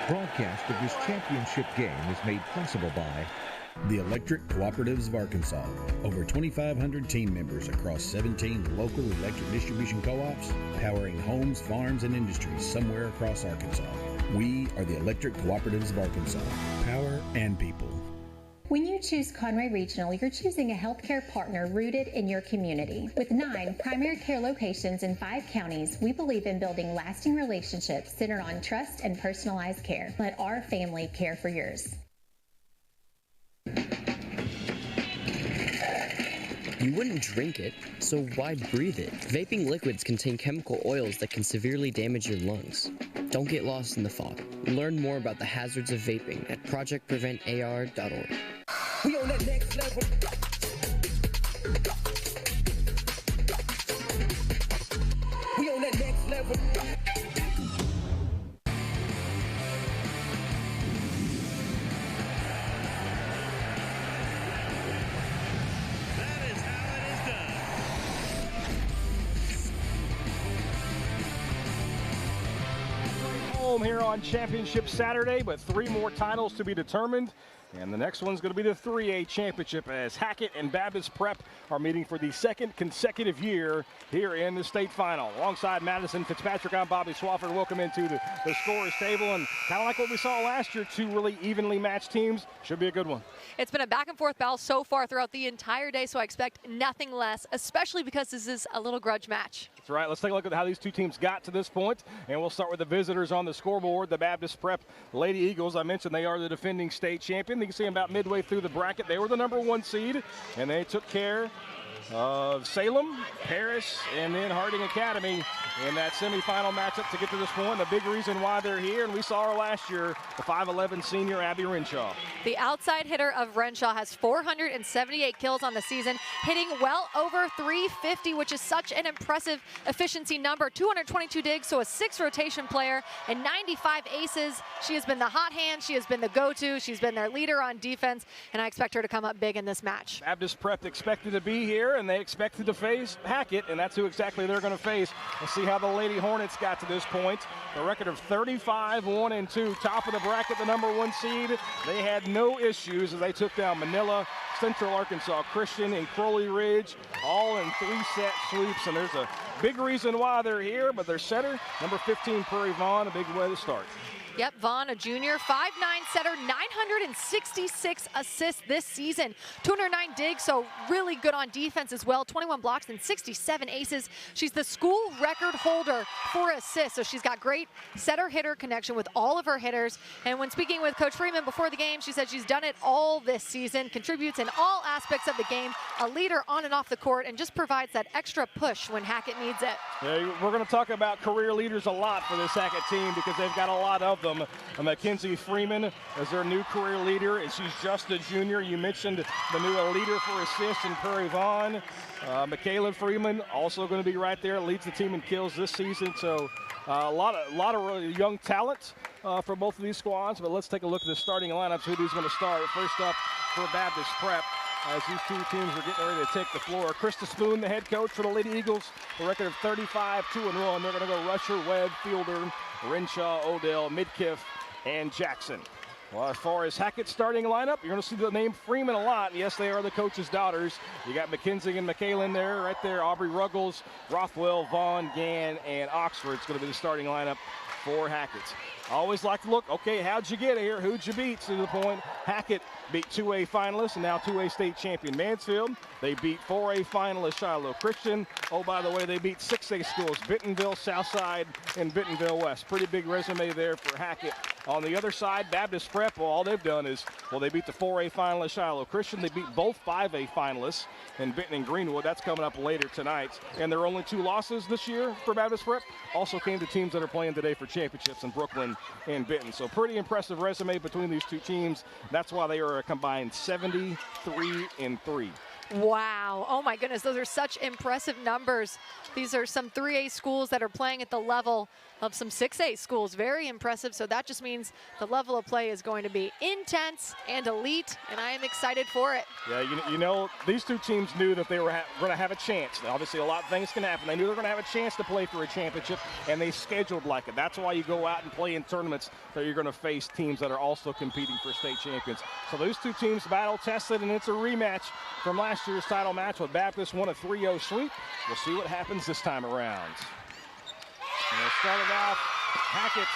Broadcast of this championship game is made possible by the Electric Cooperatives of Arkansas. Over 2,500 team members across 17 local electric distribution co-ops, powering homes, farms, and industries somewhere across Arkansas. We are the Electric Cooperatives of Arkansas. Power and people. When you choose Conway Regional, you're choosing a healthcare partner rooted in your community. With 9 primary care locations in 5 counties, we believe in building lasting relationships centered on trust and personalized care. Let our family care for yours. You wouldn't drink it, so why breathe it? Vaping liquids contain chemical oils that can severely damage your lungs. Don't get lost in the fog. Learn more about the hazards of vaping at projectpreventar.org. We on that next level. We on that next level. Here on Championship Saturday, but 3 more titles to be determined. And the next one's going to be the 3A championship as Hackett and Baptist Prep are meeting for the 2nd consecutive year here in the state final. Alongside Madison Fitzpatrick, I'm Bobby Swafford. Welcome into the scorers table. And kind of like what we saw last year, 2 really evenly matched teams. Should be a good one. It's been a back and forth battle so far throughout the entire day, so I expect nothing less, especially because this is a little grudge match. That's right. Let's take a look at how these 2 teams got to this point. And we'll start with the visitors on the scoreboard, the Baptist Prep Lady Eagles. I mentioned they are the defending state champion. You can see them about midway through the bracket. They were the number 1 seed, and they took care of Salem, Paris, and then Harding Academy in that semifinal matchup to get to this point. The big reason why they're here, and we saw her last year, the 5'11 senior Abby Renshaw. The outside hitter of Renshaw has 478 kills on the season, hitting well over 350, which is such an impressive efficiency number. 222 digs, so a 6 rotation player, and 95 aces. She has been the hot hand. She has been the go-to. She's been their leader on defense, and I expect her to come up big in this match. Baptist Prep expected to be here, and they expected to face Hackett, and that's who exactly they're going to face. Let's see how the Lady Hornets got to this point. The record of 35-1-2, top of the bracket, the number 1 seed. They had no issues as they took down Manila, Central Arkansas Christian, and Crowley Ridge, all in 3-set sweeps. And there's a big reason why they're here, but their setter, number 15, Prairie Vaughn, a big way to start. Yep, Vaughn, a junior, 5'9" setter, 966 assists this season, 209 digs, so really good on defense as well, 21 blocks and 67 aces. She's the school record holder for assists, so she's got great setter-hitter connection with all of her hitters. And when speaking with Coach Freeman before the game, she said she's done it all this season, contributes in all aspects of the game, a leader on and off the court, and just provides that extra push when Hackett needs it. Yeah, we're going to talk about career leaders a lot for this Hackett team because they've got a lot of them. Mackenzie Freeman is their new career leader, and she's just a junior. You mentioned the new leader for assists in Prairie Vaughn. Michaela Freeman also going to be right there, leads the team in kills this season. So a lot of really young talent for both of these squads. But let's take a look at the starting lineups, who's going to start. First up for Baptist Prep, as these 2 teams are getting ready to take the floor. Krista Spoon, the head coach for the Lady Eagles, the record of 35-2-1. They're going to go Rusher, Webb, Fielder, Renshaw, Odell, Midkiff, and Jackson. Well, as far as Hackett's starting lineup, you're going to see the name Freeman a lot. Yes, they are the coach's daughters. You got McKenzie and McKaylin there, right there. Aubrey Ruggles, Rothwell, Vaughn, Gann, and Oxford. It's going to be the starting lineup for Hackett. I always like to look, okay, how'd you get here? Who'd you beat? To the point, Hackett beat 2A finalists and now 2A state champion Mansfield. They beat 4A finalist Shiloh Christian. Oh, by the way, they beat 6A schools, Bentonville, Southside, and Bentonville West. Pretty big resume there for Hackett. On the other side, Baptist Prep, well, all they've done is, well, they beat the 4A finalist Shiloh Christian. They beat both 5A finalists in Benton and Greenwood. That's coming up later tonight. And their only 2 losses this year for Baptist Prep also came to teams that are playing today for championships in Brooklyn and Benton. So pretty impressive resume between these 2 teams. That's why they are a combined 73-3. Wow, oh my goodness, those are such impressive numbers. These are some 3A schools that are playing at the level of some 6A schools. Very impressive, so that just means the level of play is going to be intense and elite, and I am excited for it. Yeah, you know, these two teams knew that they were going to have a chance. Obviously, a lot of things can happen. They knew they were going to have a chance to play for a championship, and they scheduled like it. That's why you go out and play in tournaments, that you're going to face teams that are also competing for state champions. So those two teams battle-tested, and it's a rematch from last year's title match with Baptist won a 3-0 sweep. We'll see what happens this time around. And it started off Hackett,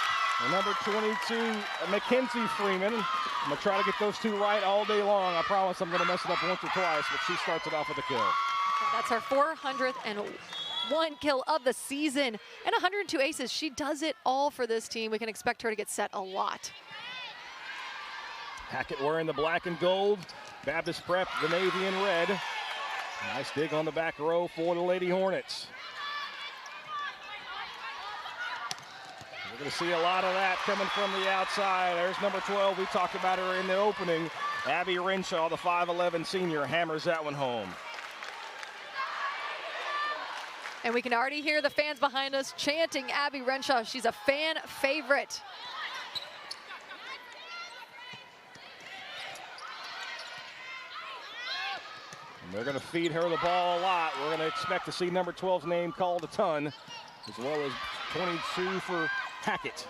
and number 22, Mackenzie Freeman. I'm going to try to get those two right all day long. I promise I'm going to mess it up once or twice, but she starts it off with a kill. That's her 401 kill of the season and 102 aces. She does it all for this team. We can expect her to get set a lot. Hackett wearing the black and gold. Baptist Prep, the navy and red. Nice dig on the back row for the Lady Hornets. We're going to see a lot of that coming from the outside. There's number 12. We talked about her in the opening. Abby Renshaw, the 5'11 senior, hammers that one home. And we can already hear the fans behind us chanting Abby Renshaw. She's a fan favorite. And they're going to feed her the ball a lot. We're going to expect to see number 12's name called a ton, as well as 22 for Hackett.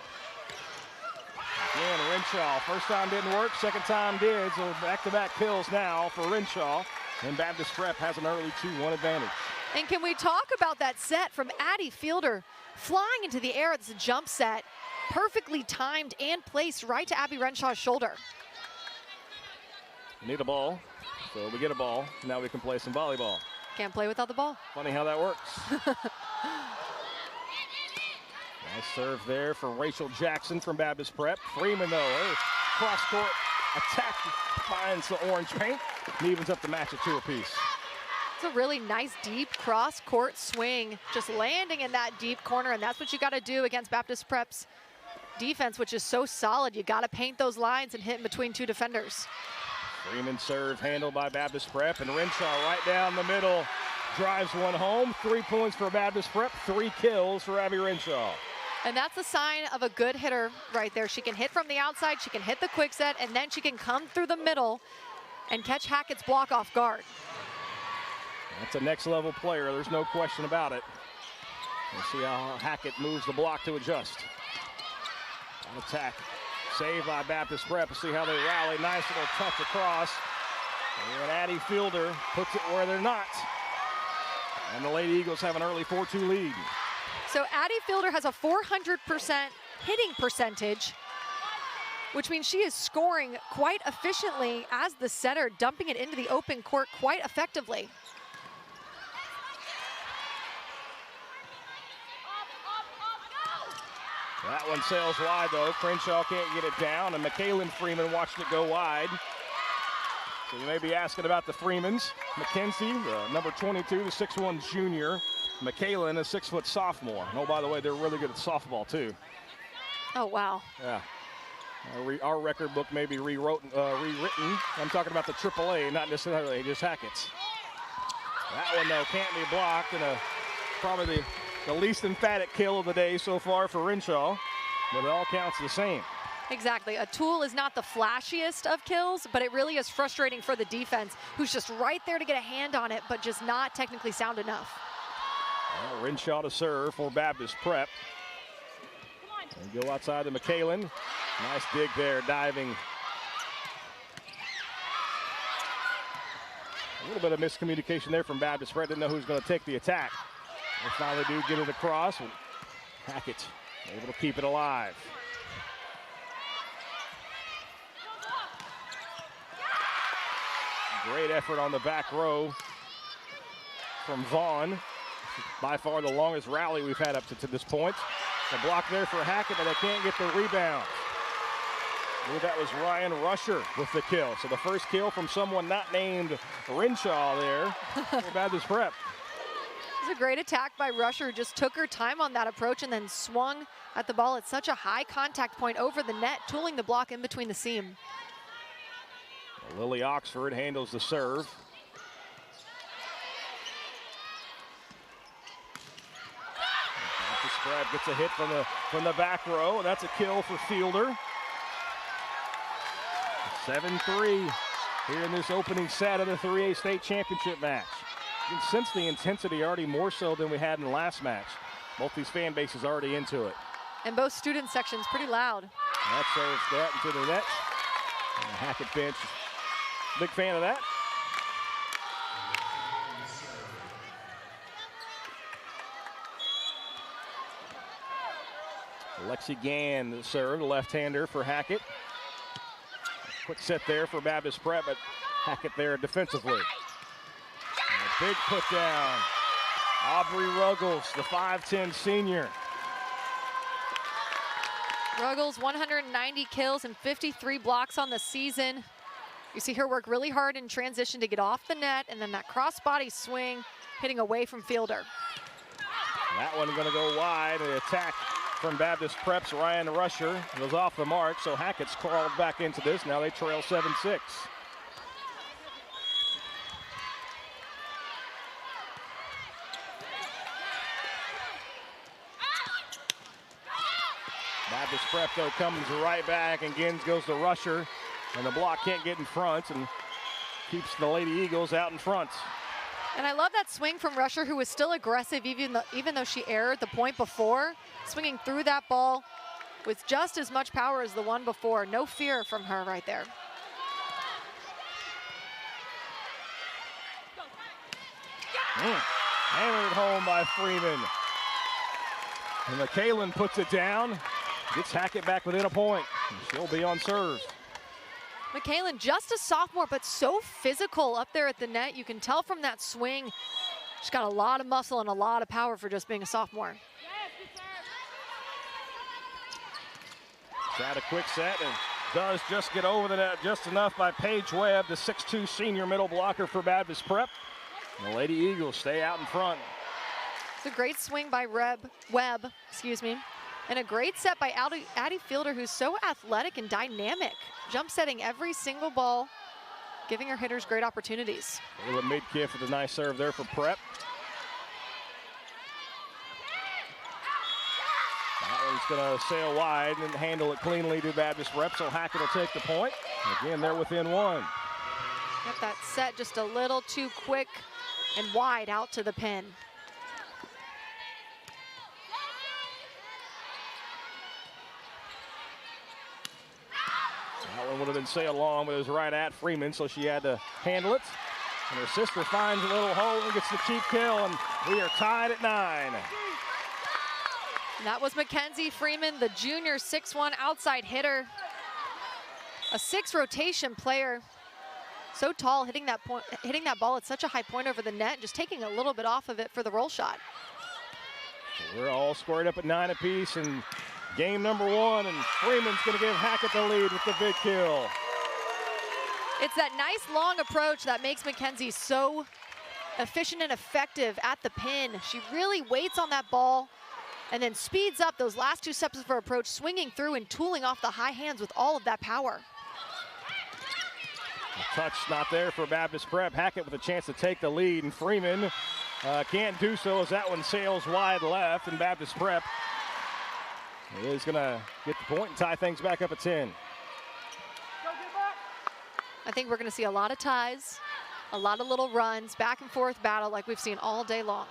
Again, Renshaw, first time didn't work, second time did, so back-to-back kills now for Renshaw. And Baptist Prep has an early 2-1 advantage. And can we talk about that set from Addie Fielder flying into the air? It's a jump set, perfectly timed and placed right to Abby Renshaw's shoulder. We need a ball, so we get a ball. Now we can play some volleyball. Can't play without the ball. Funny how that works. Nice serve there for Rachel Jackson from Baptist Prep. Freeman, though, her cross-court attack finds the orange paint and evens up the match at 2 apiece. It's a really nice deep cross-court swing, just landing in that deep corner, and that's what you got to do against Baptist Prep's defense, which is so solid. You got to paint those lines and hit in between two defenders. Freeman serve handled by Baptist Prep, and Renshaw right down the middle drives one home. 3 points for Baptist Prep, 3 kills for Abby Renshaw. And that's a sign of a good hitter right there. She can hit from the outside, she can hit the quick set, and then she can come through the middle and catch Hackett's block off guard. That's a next level player, there's no question about it. We'll see how Hackett moves the block to adjust. On attack, saved by Baptist Prep. We'll see how they rally. Nice little touch across. And Addie Fielder puts it where they're not. And the Lady Eagles have an early 4-2 lead. So Addie Fielder has a 400% hitting percentage, which means she is scoring quite efficiently as the setter, dumping it into the open court quite effectively. That one sails wide, though. Crenshaw can't get it down, and McKaylin Freeman watched it go wide. So you may be asking about the Freemans. Mackenzie, number 22, the 6'1 junior. McKaylin, a 6-foot sophomore. Oh, by the way, they're really good at softball, too. Oh, wow. Yeah. Our record book may be rewritten. I'm talking about the AAA, not necessarily just Hackett's. That one, though, can't be blocked, and probably the least emphatic kill of the day so far for Renshaw, but it all counts the same. Exactly. A tool is not the flashiest of kills, but it really is frustrating for the defense, who's just right there to get a hand on it, but just not technically sound enough. Well, Renshaw to serve for Baptist Prep. And go outside to McKaylin. Nice dig there, diving. A little bit of miscommunication there from Baptist Prep. Didn't know who was going to take the attack. They finally do get it across. Hackett able to keep it alive. Great effort on the back row from Vaughn. By far the longest rally we've had up to this point. The block there for Hackett, but they can't get the rebound. I believe that was Ryan Rusher with the kill. So the first kill from someone not named Renshaw there for Baptist Prep. It was a great attack by Rusher, who just took her time on that approach and then swung at the ball at such a high contact point over the net, tooling the block in between the seam. Lily Oxford handles the serve. Prep gets a hit from the back row, and that's a kill for Fielder. 7-3 here in this opening set of the 3A state championship match. You can sense the intensity already more so than we had in the last match. Both these fan bases already into it. And both student sections pretty loud. That serves that into the net. And the Hackett bench, big fan of that. Lexi Gann, the serve, the left-hander for Hackett. Quick set there for Baptist Prep, but Hackett there defensively. And a big put down. Aubrey Ruggles, the 5'10 senior. Ruggles, 190 kills and 53 blocks on the season. You see her work really hard in transition to get off the net, and then that cross-body swing hitting away from Fielder. That one going to go wide. The attack from Baptist Prep's Ryan Rusher was off the mark, so Hackett's crawled back into this. Now they trail 7-6. Baptist Prep, though, comes right back, and Gins goes to Rusher, and the block can't get in front and keeps the Lady Eagles out in front. And I love that swing from Rusher, who was still aggressive even though she erred the point before. Swinging through that ball with just as much power as the one before. No fear from her right there. Hammered home by Freeman. And McKaylen puts it down. Gets Hackett back within a point. And she'll be on serve. McKaylen, just a sophomore, but so physical up there at the net. You can tell from that swing, she's got a lot of muscle and a lot of power for just being a sophomore. Tried a quick set and does just get over the net just enough by Paige Webb, the 6'2 senior middle blocker for Baptist Prep. And the Lady Eagles stay out in front. It's a great swing by Webb, and a great set by Addie Fielder, who's so athletic and dynamic. Jump setting every single ball, giving her hitters great opportunities. Kayla Midkiff with a nice serve there for Prep. That one's going to sail wide and handle it cleanly to Baptist Prep, so Hackett will take the point. Again, they're within one. Got that set just a little too quick and wide out to the pin. That one would have been sailed long, but it was right at Freeman, so she had to handle it. And her sister finds a little hole and gets the cheap kill, and we are tied at 9. And that was Mackenzie Freeman, the junior 6'1 outside hitter. A 6 rotation player. So tall, hitting that ball at such a high point over the net, just taking a little bit off of it for the roll shot. So we're all squared up at 9 apiece, and game number 1, and Freeman's going to give Hackett the lead with the big kill. It's that nice long approach that makes Mackenzie so efficient and effective at the pin. She really waits on that ball and then speeds up those last 2 steps of her approach, swinging through and tooling off the high hands with all of that power. A touch not there for Baptist Prep. Hackett with a chance to take the lead, and Freeman can't do so as that one sails wide left, and Baptist Prep is going to get the point and tie things back up at 10. I think we're going to see a lot of ties, a lot of little runs, back and forth battle like we've seen all day long.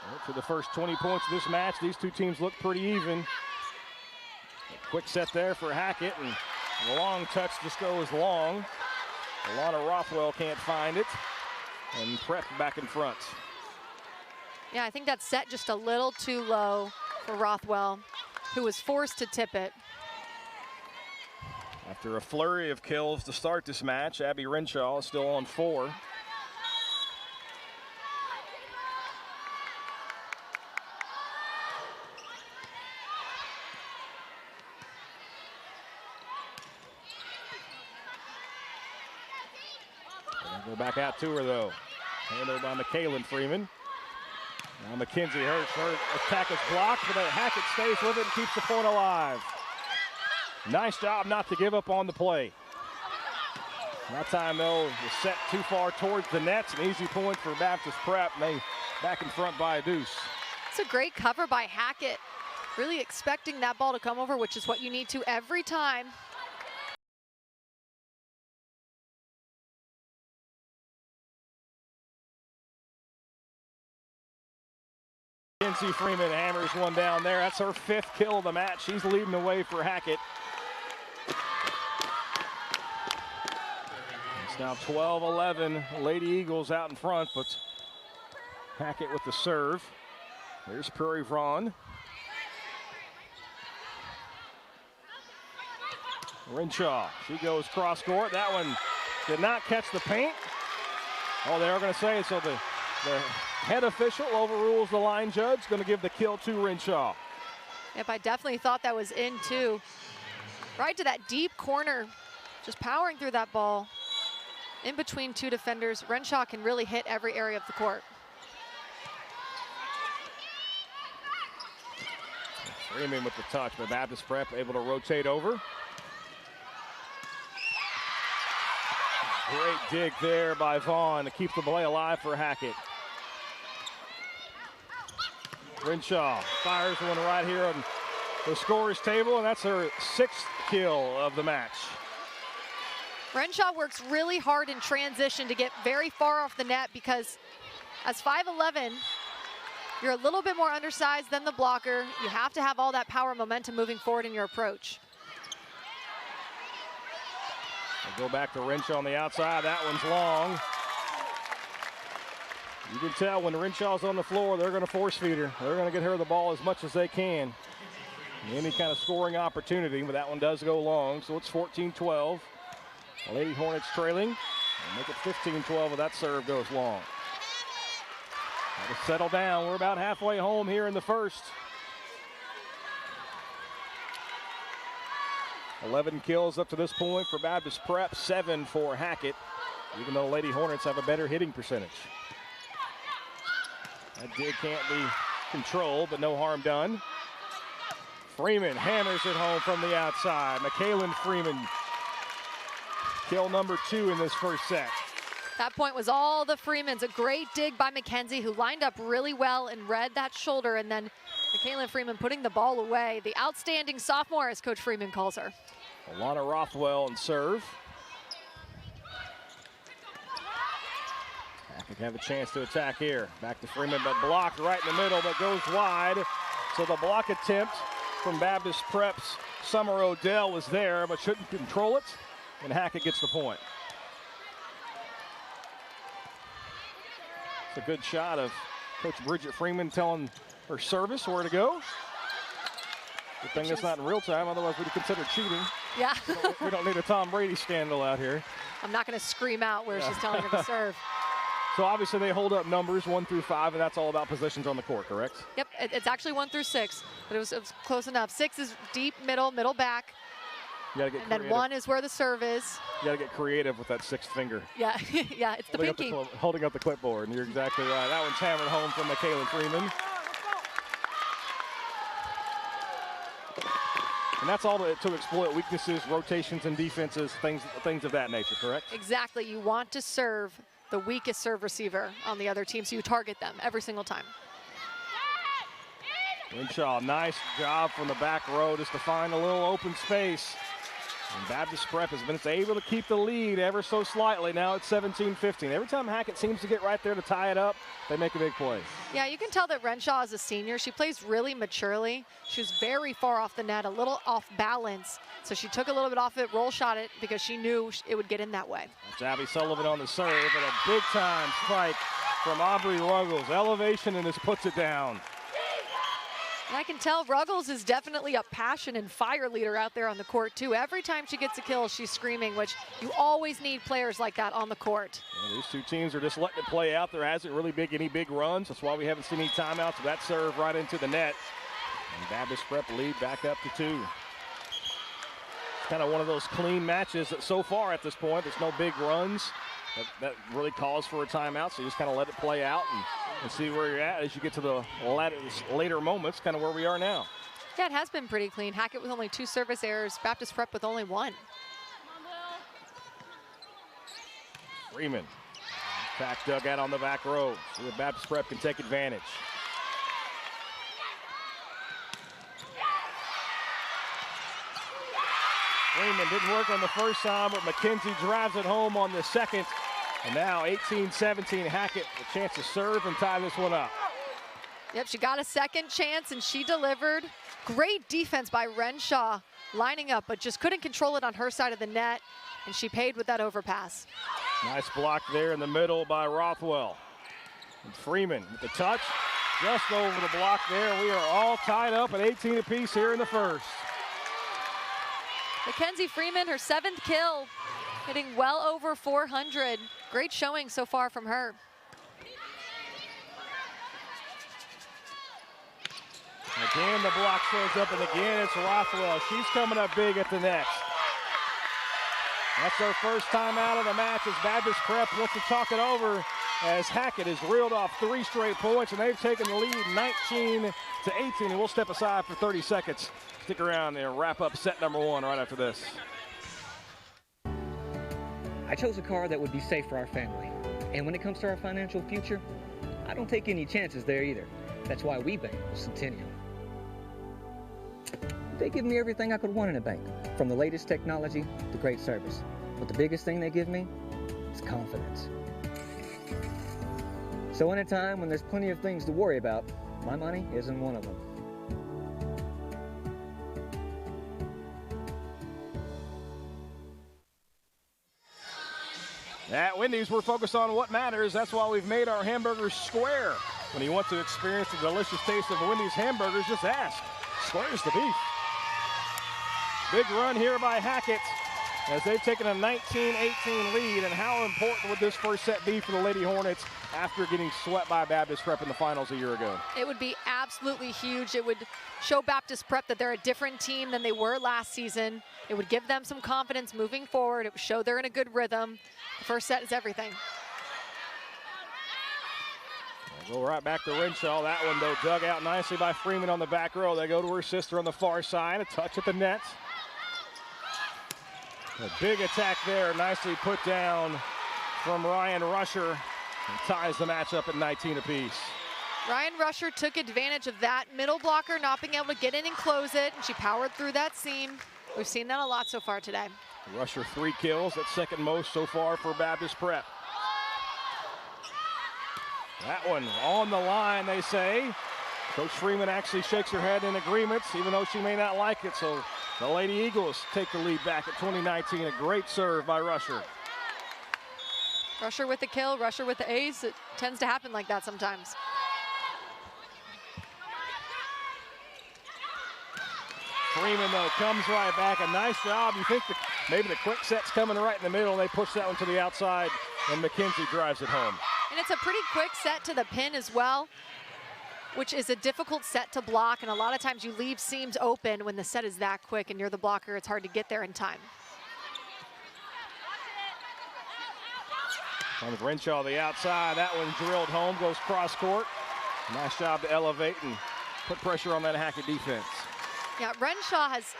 Well, for the first 20 points of this match, these two teams look pretty even. A quick set there for Hackett, and the long touch just goes long. Alana Rothwell can't find it, and Prep back in front. Yeah, I think that set just a little too low for Rothwell, who was forced to tip it. After a flurry of kills to start this match, Abby Renshaw is still on 4. Go back out to her, though. Handled by McKaylen Freeman. Now McKenzie, her attack is blocked, but Hackett stays with it and keeps the point alive. Nice job not to give up on the play. That time, though, was set too far towards the nets. An easy point for Baptist Prep, and they back in front by a deuce. That's a great cover by Hackett. Really expecting that ball to come over, which is what you need to every time. Mackenzie Freeman hammers one down there. That's her 5th kill of the match. She's leading the way for Hackett. It's now 12-11. Lady Eagles out in front, but Hackett with the serve. Here's Prairie Vaughn. Renshaw, she goes cross court. That one did not catch the paint. Oh, they are going to say it, so the head official overrules the line judge, going to give the kill to Renshaw. Yep, I definitely thought that was in too. Right to that deep corner, just powering through that ball. In between 2 defenders, Renshaw can really hit every area of the court. Freeman with the touch, but Baptist Prep able to rotate over. Great dig there by Vaughn to keep the play alive for Hackett. Renshaw fires one right here on the scorer's table, and that's her 6th kill of the match. Renshaw works really hard in transition to get very far off the net because as 5'11", you're a little bit more undersized than the blocker. You have to have all that power and momentum moving forward in your approach. We'll go back to Renshaw on the outside. That one's long. You can tell when Renshaw's on the floor, they're going to force feed her. They're going to get her the ball as much as they can. Any kind of scoring opportunity, but that one does go long, so it's 14-12. Lady Hornets trailing. They'll make it 15-12 if that serve goes long. Got to settle down. We're about halfway home here in the first. 11 kills up to this point for Baptist Prep, 7 for Hackett, even though Lady Hornets have a better hitting percentage. That dig can't be controlled, but no harm done. Freeman hammers it home from the outside. McKaylin Freeman, kill number 2 in this first set. That point was all the Freemans. A great dig by Mackenzie, who lined up really well and read that shoulder, and then McKaylin Freeman putting the ball away. The outstanding sophomore, as Coach Freeman calls her. Alana Rothwell and serve. Hackett have a chance to attack here. Back to Freeman, but blocked right in the middle, but goes wide. So the block attempt from Baptist Prep's Summer Odell was there, but shouldn't control it, and Hackett gets the point. It's a good shot of Coach Bridget Freeman telling her service where to go. Good thing it's not in real time, otherwise we'd consider cheating. Yeah. We don't need a Tom Brady scandal out here. I'm not going to scream out where she's telling her to serve. So obviously they hold up numbers 1 through 5, and that's all about positions on the court, correct? Yep, it's actually 1 through 6, but it was close enough. 6 is deep, middle back. You gotta get and creative. then 1 is where the serve is. You gotta get creative with that 6th finger. Yeah, yeah, it's the pinky. Holding up the clipboard, and you're exactly right. That one's hammered home from McKaylin Freeman. And that's all to exploit weaknesses, rotations, and defenses, things of that nature, correct? Exactly. You want to serve the weakest serve receiver on the other team, so you target them every single time. Renshaw, nice job from the back row just to find a little open space. And Baptist Prep has been able to keep the lead ever so slightly. Now it's 17-15. Every time Hackett seems to get right there to tie it up, they make a big play. Yeah, you can tell that Renshaw is a senior. She plays really maturely. She was very far off the net, a little off balance. So she took a little bit off it, roll shot it, because she knew it would get in that way. That's Abby Sullivan on the serve, and a big-time strike from Aubrey Ruggles. Elevation, and just puts it down. And I can tell Ruggles is definitely a passion and fire leader out there on the court, too. Every time she gets a kill, she's screaming, which you always need players like that on the court. Yeah, these two teams are just letting it play out. There hasn't really been any big runs. That's why we haven't seen any timeouts. So that serve right into the net. And Baptist Prep lead back up to 2. It's kind of one of those clean matches that so far at this point, there's no big runs. That really calls for a timeout, so you just kind of let it play out and see where you're at as you get to the later moments, kind of where we are now. Yeah, it has been pretty clean. Hackett with only 2 service errors, Baptist Prep with only 1. Freeman, back dugout on the back row. See if Baptist Prep can take advantage. Freeman didn't work on the first time, but McKenzie drives it home on the second. And now 18-17 Hackett, a chance to serve and tie this one up. Yep, she got a second chance and she delivered. Great defense by Renshaw lining up, but just couldn't control it on her side of the net, and she paid with that overpass. Nice block there in the middle by Rothwell. And Freeman with the touch, just over the block there. We are all tied up at 18 apiece here in the first. Mackenzie Freeman, her 7th kill, hitting well over 400. Great showing so far from her. Again, the block shows up, and again, it's Rothwell. She's coming up big at the net. That's their first time out of the match as Baptist Prep wants to talk it over as Hackett has reeled off 3 straight points, and they've taken the lead 19-18, and we'll step aside for 30 seconds. Stick around and wrap up set number 1 right after this. I chose a car that would be safe for our family. And when it comes to our financial future, I don't take any chances there either. That's why we bank with Centennial. They give me everything I could want in a bank, from the latest technology to great service. But the biggest thing they give me is confidence. So in a time when there's plenty of things to worry about, my money isn't one of them. At Wendy's, we're focused on what matters. That's why we've made our hamburgers square. When you want to experience the delicious taste of Wendy's hamburgers, just ask. Square's the beef. Big run here by Hackett as they've taken a 19-18 lead. And how important would this first set be for the Lady Hornets after getting swept by Baptist Prep in the finals a year ago? It would be absolutely huge. It would show Baptist Prep that they're a different team than they were last season. It would give them some confidence moving forward. It would show they're in a good rhythm. The first set is everything. We'll go right back to Renshaw. That one, though, dug out nicely by Freeman on the back row. They go to her sister on the far side. A touch at the net. A big attack there, nicely put down from Ryan Rusher. And ties the match up at 19 apiece. Ryan Rusher took advantage of that middle blocker not being able to get in and close it, and she powered through that seam. We've seen that a lot so far today. Rusher 3 kills, that's second most so far for Baptist Prep. That one on the line, they say. Coach Freeman actually shakes her head in agreement, even though she may not like it. So the Lady Eagles take the lead back at 2019. A great serve by Rusher. Rusher with the kill, Rusher with the ace. It tends to happen like that sometimes. Freeman, though, comes right back. A nice job. You think that maybe the quick set's coming right in the middle. They push that one to the outside, and McKenzie drives it home. And it's a pretty quick set to the pin as well, which is a difficult set to block. And a lot of times you leave seams open when the set is that quick and you're the blocker. It's hard to get there in time. Comes Renshaw the outside. That one drilled home, goes cross court. Nice job to elevate and put pressure on that Hackett defense. Yeah, Renshaw has,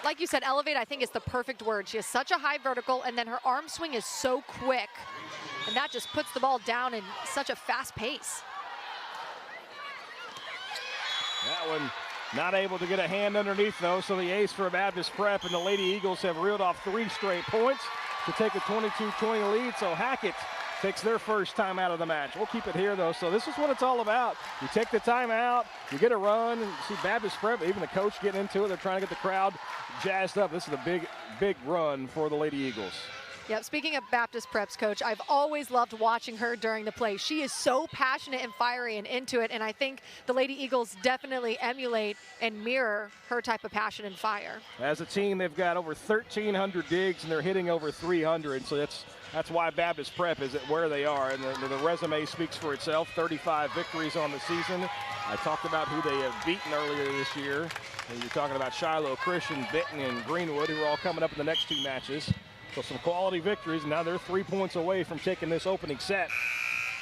like you said, elevate I think is the perfect word. She has such a high vertical, and then her arm swing is so quick. And that just puts the ball down in such a fast pace. That one not able to get a hand underneath, though, so the ace for Baptist Prep, and the Lady Eagles have reeled off 3 straight points to take a 22-20 lead. So Hackett takes their first time out of the match. We'll keep it here, though. So this is what it's all about. You take the time out, you get a run, and you see Baptist Prep, even the coach getting into it. They're trying to get the crowd jazzed up. This is a big, big run for the Lady Eagles. Yep, speaking of Baptist Prep's coach, I've always loved watching her during the play. She is so passionate and fiery and into it, and I think the Lady Eagles definitely emulate and mirror her type of passion and fire. As a team, they've got over 1,300 digs, and they're hitting over 300, so that's why Baptist Prep is at where they are, and the resume speaks for itself. 35 victories on the season. I talked about who they have beaten earlier this year. And you're talking about Shiloh Christian, Benton, and Greenwood, who are all coming up in the next 2 matches. So some quality victories, and now they're 3 points away from taking this opening set.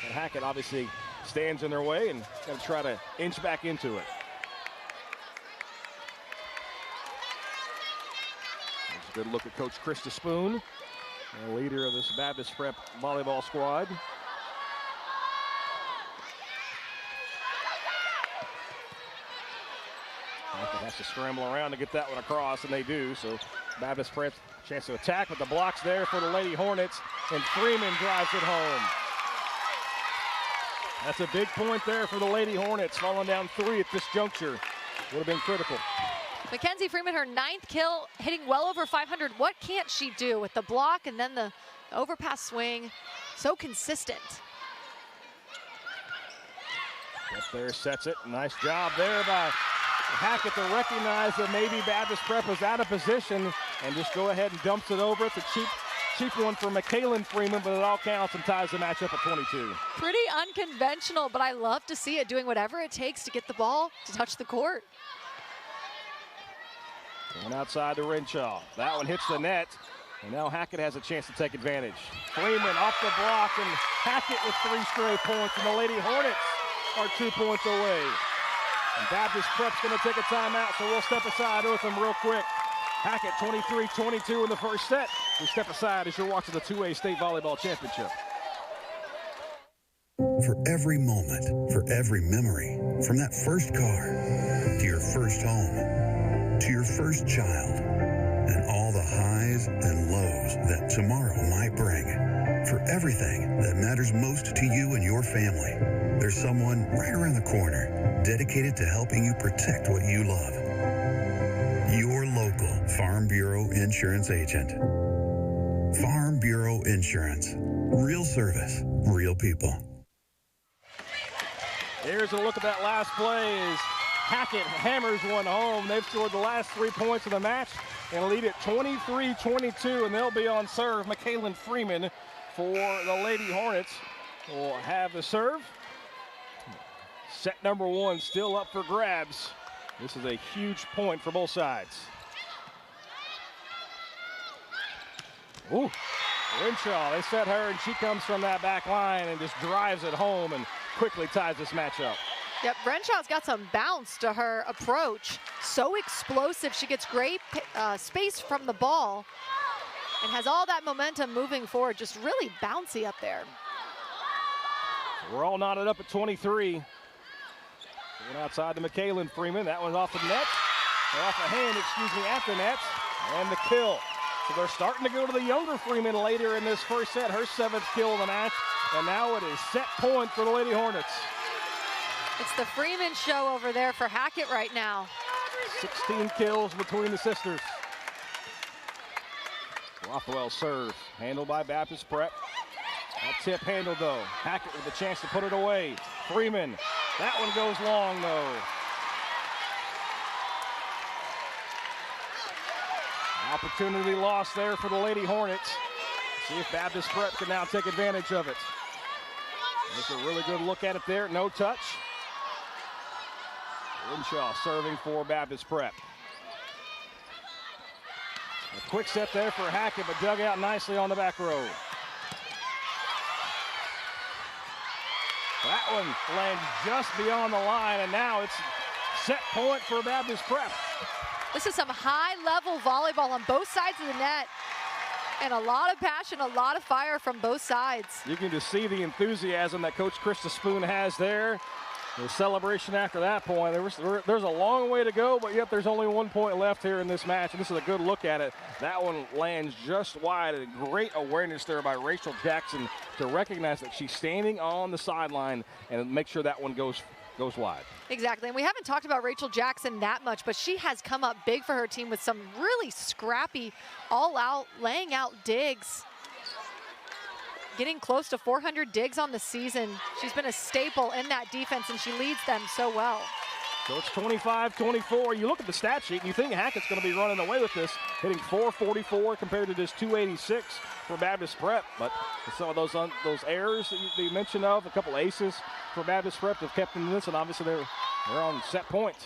And Hackett obviously stands in their way and going to try to inch back into it. There's a good look at Coach Krista Spoon, the leader of this Baptist Prep volleyball squad. Hackett Has to scramble around to get that one across, and they do. So Baptist Prep chance to attack, but the block's there for the Lady Hornets, and Freeman drives it home. That's a big point there for the Lady Hornets, falling down 3 at this juncture. Would have been critical. Mackenzie Freeman, her 9th kill, hitting well over 500. What can't she do with the block and then the overpass swing? So consistent. Up there, sets it. Nice job there by Hackett to recognize that maybe Baptist Prep was out of position and just go ahead and dumps it over. It's a cheap one for McKaylin Freeman, but it all counts and ties the match up at 22. Pretty unconventional, but I love to see it, doing whatever it takes to get the ball to touch the court. Going outside to Renshaw. That one hits the net, and now Hackett has a chance to take advantage. Freeman off the block, and Hackett with 3 straight points, and the Lady Hornets are 2 points away. And Baptist Prep's going to take a timeout, so we'll step aside with them real quick. Hackett 23-22 in the first set. We step aside as you're watching the 2A State Volleyball Championship. For every moment, for every memory, from that first car to your first home, to your first child, and all the highs and lows that tomorrow might bring. For everything that matters most to you and your family, there's someone right around the corner dedicated to helping you protect what you love. Your local Farm Bureau Insurance agent. Farm Bureau Insurance. Real service, real people. Here's a look at that last play as Hackett hammers one home. They've scored the last 3 points of the match and lead it 23-22, and they'll be on serve. McKaylin Freeman for the Lady Hornets will have the serve. Set number 1 still up for grabs. This is a huge point for both sides. Ooh, Renshaw, they set her, and she comes from that back line and just drives it home and quickly ties this match up. Yep, Renshaw's got some bounce to her approach. So explosive. She gets great space from the ball and has all that momentum moving forward. Just really bouncy up there. We're all knotted up at 23. Going outside to McKaylin Freeman. That one's off the net. Or off the hand, at the net. And the kill. So they're starting to go to the younger Freeman later in this first set. Her 7th kill of the match. And now it is set point for the Lady Hornets. It's the Freeman show over there for Hackett right now. 16 kills between the sisters. Rothwell serve, handled by Baptist Prep. That tip handled though. Hackett with a chance to put it away. Freeman, that one goes long though. Opportunity lost there for the Lady Hornets. See if Baptist Prep can now take advantage of it. There's a really good look at it there, no touch. Renshaw serving for Baptist Prep. A quick set there for Hackett, but dug out nicely on the back row. That one lands just beyond the line, and now it's set point for Baptist Prep. This is some high-level volleyball on both sides of the net. And a lot of passion, a lot of fire from both sides. You can just see the enthusiasm that Coach Krista Spoon has there. The celebration after that point. There's a long way to go, but yet there's only 1 point left here in this match, and this is a good look at it. That one lands just wide. A great awareness there by Rachel Jackson to recognize that she's standing on the sideline and make sure that one goes wide. Exactly, and we haven't talked about Rachel Jackson that much, but she has come up big for her team with some really scrappy, all-out, laying out digs. Getting close to 400 digs on the season. She's been a staple in that defense, and she leads them so well. So it's 25-24. You look at the stat sheet, and you think Hackett's going to be running away with this, hitting 444 compared to just 286 for Baptist Prep. But some of those errors that you mentioned of, a couple aces for Baptist Prep have kept them in this, and obviously they're on set point.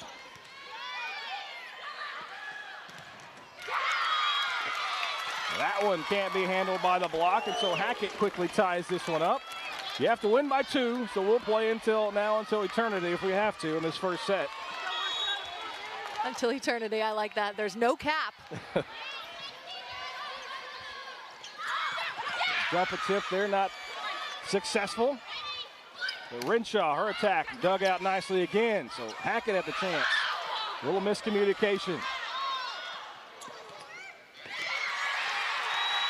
That one can't be handled by the block, and so Hackett quickly ties this one up. You have to win by 2, so we'll play until eternity if we have to in this first set. Until eternity, I like that. There's no cap. Jump a tip there, not successful. But Renshaw, her attack, dug out nicely again, so Hackett had the chance. A little miscommunication.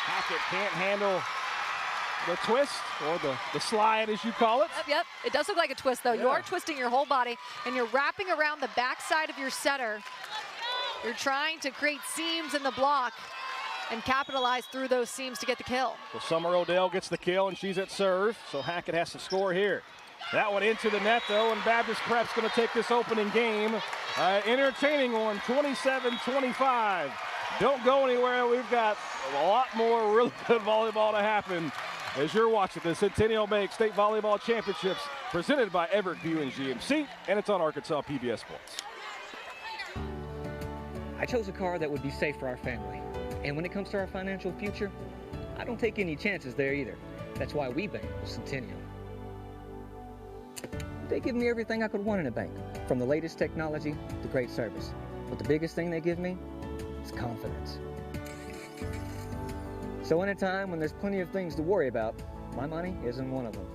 Hackett can't handle the twist or the slide, as you call it. Yep. It does look like a twist, though. Yeah. You are twisting your whole body, and you're wrapping around the backside of your setter. You're trying to create seams in the block and capitalize through those seams to get the kill. So Summer Odell gets the kill, and she's at serve, so Hackett has to score here. That one into the net, though, and Baptist Prep's going to take this opening game. Entertaining one, 27-25. Don't go anywhere. We've got a lot more really good volleyball to happen as you're watching the Centennial Bank State Volleyball Championships presented by Everett Viewing GMC, and it's on Arkansas PBS Sports. I chose a car that would be safe for our family. And when it comes to our financial future, I don't take any chances there either. That's why we bank with Centennial. They give me everything I could want in a bank, from the latest technology to great service. But the biggest thing they give me is confidence. So in a time when there's plenty of things to worry about, my money isn't one of them.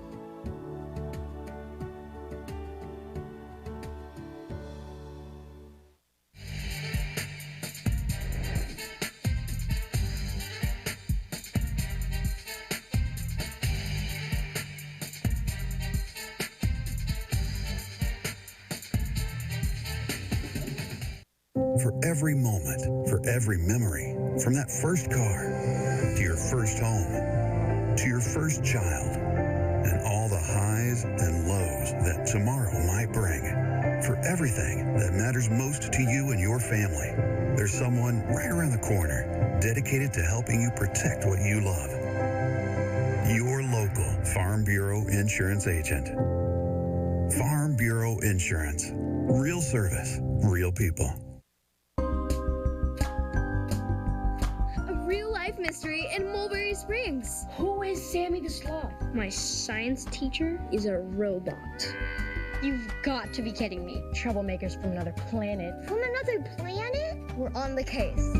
For every moment, for every memory, from that first car, to your first home, to your first child, and all the highs and lows that tomorrow might bring. For everything that matters most to you and your family, there's someone right around the corner dedicated to helping you protect what you love. Your local Farm Bureau Insurance agent. Farm Bureau Insurance. Real service, real people. Mystery in Mulberry Springs. Who is Sammy the Sloth? My science teacher is a robot. You've got to be kidding me. Troublemakers from another planet. From another planet? We're on the case.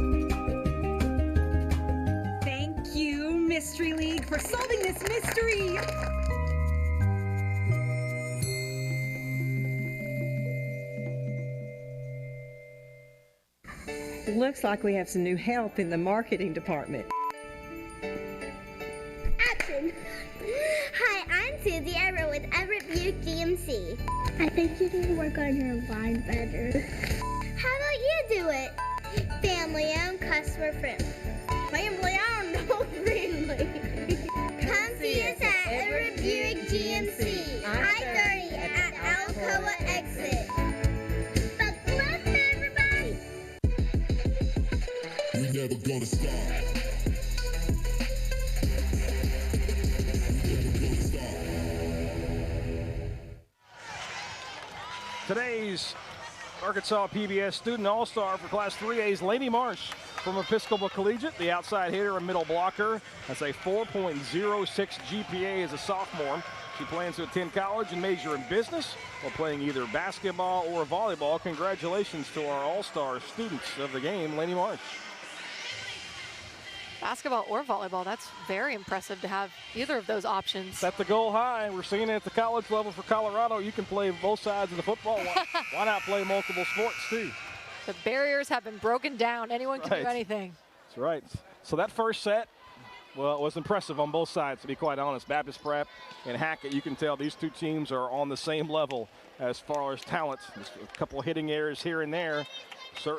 Thank you, Mystery League, for solving this mystery. Looks like we have some new help in the marketing department. Action! Hi, I'm Susie Everett with Everett Buick GMC. I think you need to work on your line better. How about you do it? Family owned, customer friendly. Family owned, no friendly. Come see us at Everett Buick GMC, I-30 at Alcoa exit. We never gonna stop. Today's Arkansas PBS Student All-Star for Class 3A's Lainey Marsh from Episcopal Collegiate, the outside hitter and middle blocker. That's a 4.06 GPA as a sophomore. She plans to attend college and major in business while playing either basketball or volleyball. Congratulations to our All-Star students of the game, Lainey Marsh. Basketball or volleyball, that's very impressive to have either of those options. Set the goal high. We're seeing it at the college level for Colorado. You can play both sides of the football. Why not play multiple sports too? The barriers have been broken down. Anyone can do anything. That's right. So that first set, well, it was impressive on both sides, to be quite honest. Baptist Prep and Hackett, you can tell these two teams are on the same level as far as talent. Just a couple of hitting errors here and there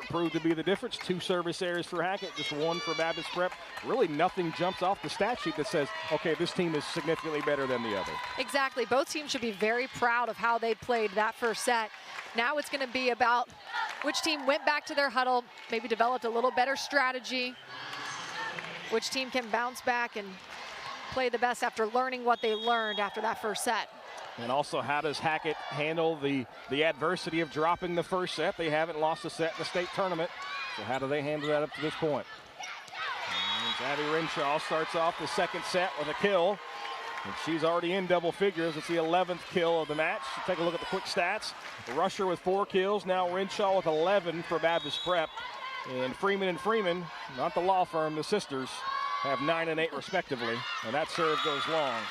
proved to be the difference. 2 service errors for Hackett, just 1 for Baptist Prep. Really nothing jumps off the stat sheet that says, okay, this team is significantly better than the other. Exactly. Both teams should be very proud of how they played that first set. Now it's going to be about which team went back to their huddle, maybe developed a little better strategy, which team can bounce back and play the best after learning what they learned after that first set. And also, how does Hackett handle the adversity of dropping the first set? They haven't lost a set in the state tournament. So how do they handle that up to this point? And Abby Renshaw starts off the second set with a kill. And she's already in double figures. It's the 11th kill of the match. Take a look at the quick stats. Rusher with 4 kills. Now Renshaw with 11 for Baptist Prep. And Freeman, not the law firm, the sisters, have 9 and 8 respectively. And that serve goes long.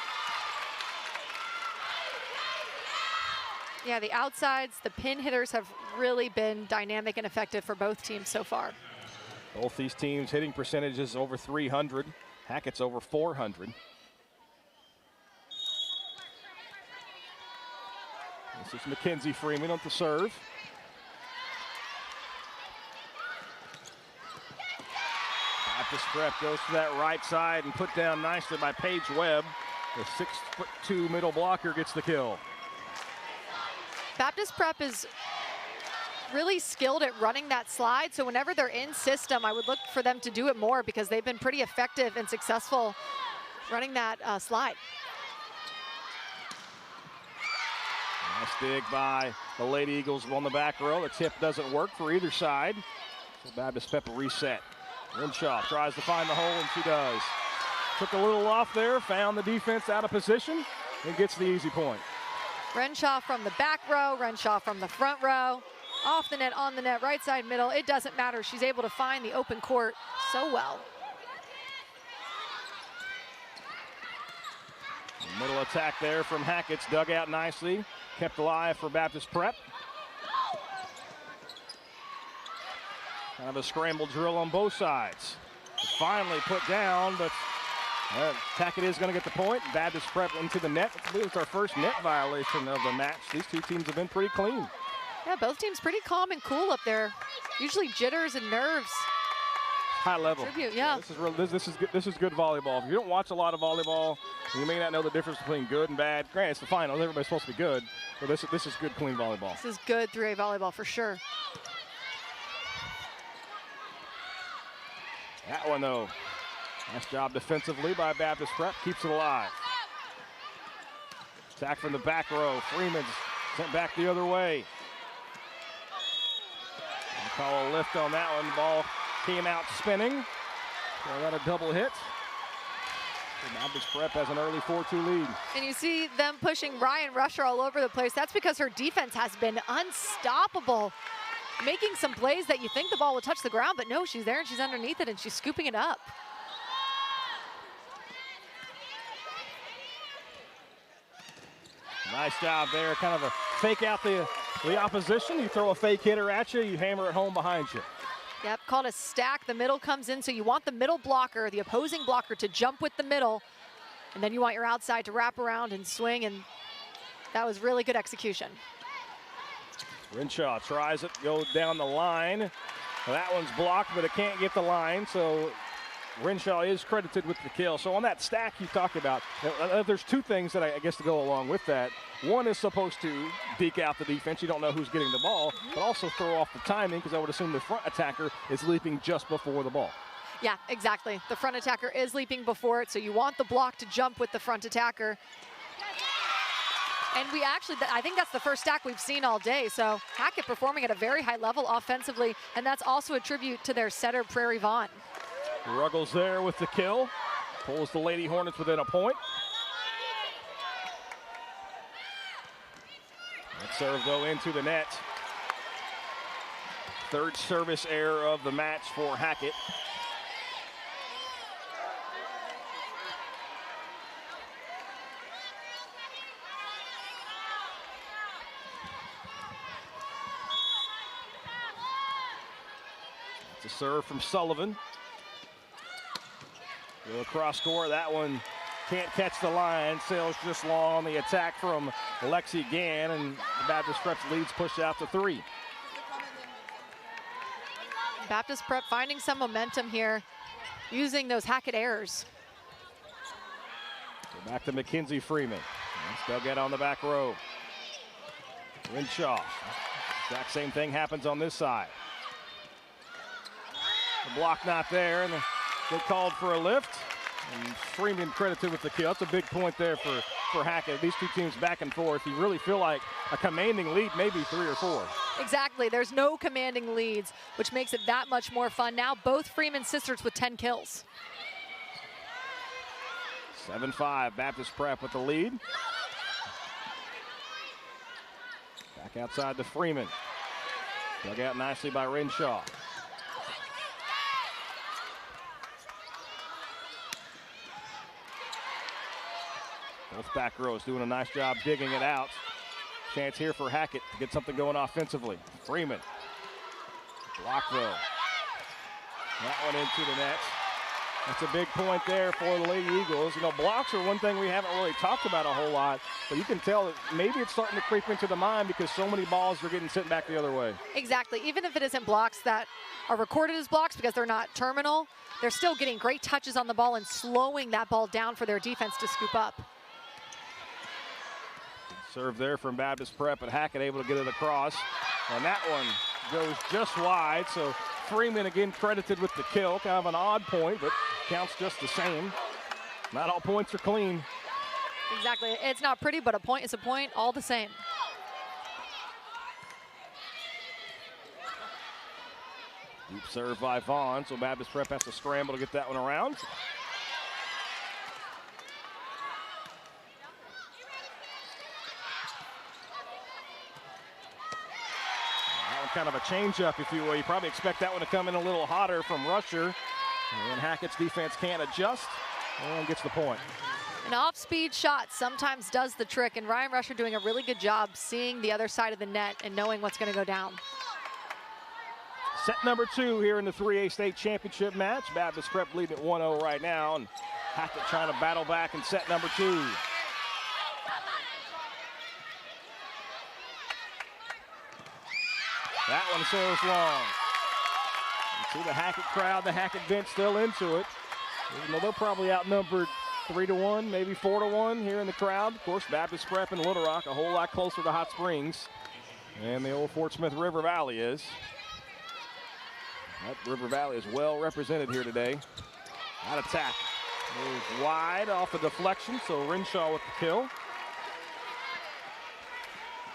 Yeah, the outsides, the pin hitters have really been dynamic and effective for both teams so far. Both these teams hitting percentages over 300. Hackett's over 400. This is Mackenzie Freeman on the serve. Baptist Prep goes to that right side and put down nicely by Paige Webb. The 6'2" middle blocker gets the kill. Baptist Prep is really skilled at running that slide, so whenever they're in system, I would look for them to do it more because they've been pretty effective and successful running that slide. Nice dig by the Lady Eagles on the back row. The tip doesn't work for either side. So Baptist Prep reset. Renshaw tries to find the hole, and she does. Took a little off there, found the defense out of position, and gets the easy point. Renshaw from the back row, Renshaw from the front row. Off the net, on the net, right side, middle. It doesn't matter. She's able to find the open court so well. Middle attack there from Hackett's, dug out nicely. Kept alive for Baptist Prep. Kind of a scramble drill on both sides. Finally put down, but Hackett is going to get the point. Baptist Prep into the net. I believe it's our first net violation of the match. These two teams have been pretty clean. Yeah, both teams pretty calm and cool up there. Usually jitters and nerves. High level. Yeah. This is good volleyball. If you don't watch a lot of volleyball, you may not know the difference between good and bad. Granted, it's the finals. Everybody's supposed to be good. But this is good, clean volleyball. This is good 3A volleyball for sure. That one, though. Nice job defensively by Baptist Prep. Keeps it alive. Attack from the back row. Freeman's sent back the other way. Call a lift on that one. Ball came out spinning. So got a double hit. Baptist Prep has an early 4-2 lead. And you see them pushing Ryan Rusher all over the place. That's because her defense has been unstoppable. Making some plays that you think the ball will touch the ground, but no, she's there and she's underneath it and she's scooping it up. Nice job there. Kind of a fake out the opposition. You throw a fake hitter at you, you hammer it home behind you. Yep, called a stack. The middle comes in, so you want the middle blocker, the opposing blocker, to jump with the middle, and then you want your outside to wrap around and swing, and that was really good execution. Renshaw tries it, goes down the line. Well, that one's blocked, but it can't get the line, so Renshaw is credited with the kill. So on that stack you talked about, there's two things that I guess to go along with that. One is supposed to deke out the defense. You don't know who's getting the ball, but also throw off the timing because I would assume the front attacker is leaping just before the ball. Yeah, exactly. The front attacker is leaping before it, so you want the block to jump with the front attacker. And we actually, I think that's the first stack we've seen all day. So Hackett performing at a very high level offensively, and that's also a tribute to their setter, Prairie Vaughn. Ruggles there with the kill. Pulls the Lady Hornets within a point. That serve, though, into the net. Third service error of the match for Hackett. It's a serve from Sullivan. Go across court, that one can't catch the line. Sails just long on the attack from Lexi Gann, and the Baptist Prep's leads pushed out to 3. Baptist Prep finding some momentum here, using those Hackett errors. So back to Mackenzie Freeman. Still get on the back row. Renshaw. Exact same thing happens on this side. The block not there, and they called for a lift. And Freeman credited with the kill. That's a big point there for Hackett. These two teams back and forth. You really feel like a commanding lead, maybe 3 or 4. Exactly. There's no commanding leads, which makes it that much more fun. Now both Freeman sisters with 10 kills. 7-5, Baptist Prep with the lead. Back outside to Freeman. Dug out nicely by Renshaw. Both back rows doing a nice job digging it out. Chance here for Hackett to get something going offensively. Freeman. Block though. That one into the net. That's a big point there for the Lady Eagles. You know, blocks are one thing we haven't really talked about a whole lot, but you can tell that maybe it's starting to creep into the mind because so many balls are getting sent back the other way. Exactly. Even if it isn't blocks that are recorded as blocks because they're not terminal, they're still getting great touches on the ball and slowing that ball down for their defense to scoop up. Serve there from Baptist Prep, and Hackett able to get it across. And that one goes just wide, so Freeman again credited with the kill. Kind of an odd point, but counts just the same. Not all points are clean. Exactly. It's not pretty, but a point is a point all the same. Deep serve by Vaughn, so Baptist Prep has to scramble to get that one around. Kind of a change-up, if you will. You probably expect that one to come in a little hotter from Rusher. And Hackett's defense can't adjust and gets the point. An off-speed shot sometimes does the trick, and Ryan Rusher doing a really good job seeing the other side of the net and knowing what's going to go down. Set number 2 here in the 3A state championship match. Baptist Prep leading at 1-0 right now, and Hackett trying to battle back in set number 2. That one sails long. You see the Hackett crowd, the Hackett bench still into it. Even though they're probably outnumbered 3-1, maybe 4-1 here in the crowd. Of course, Baptist Prep and Little Rock a whole lot closer to Hot Springs. And the old Fort Smith River Valley is. That River Valley is well represented here today. That attack moves wide off the deflection, so Renshaw with the kill.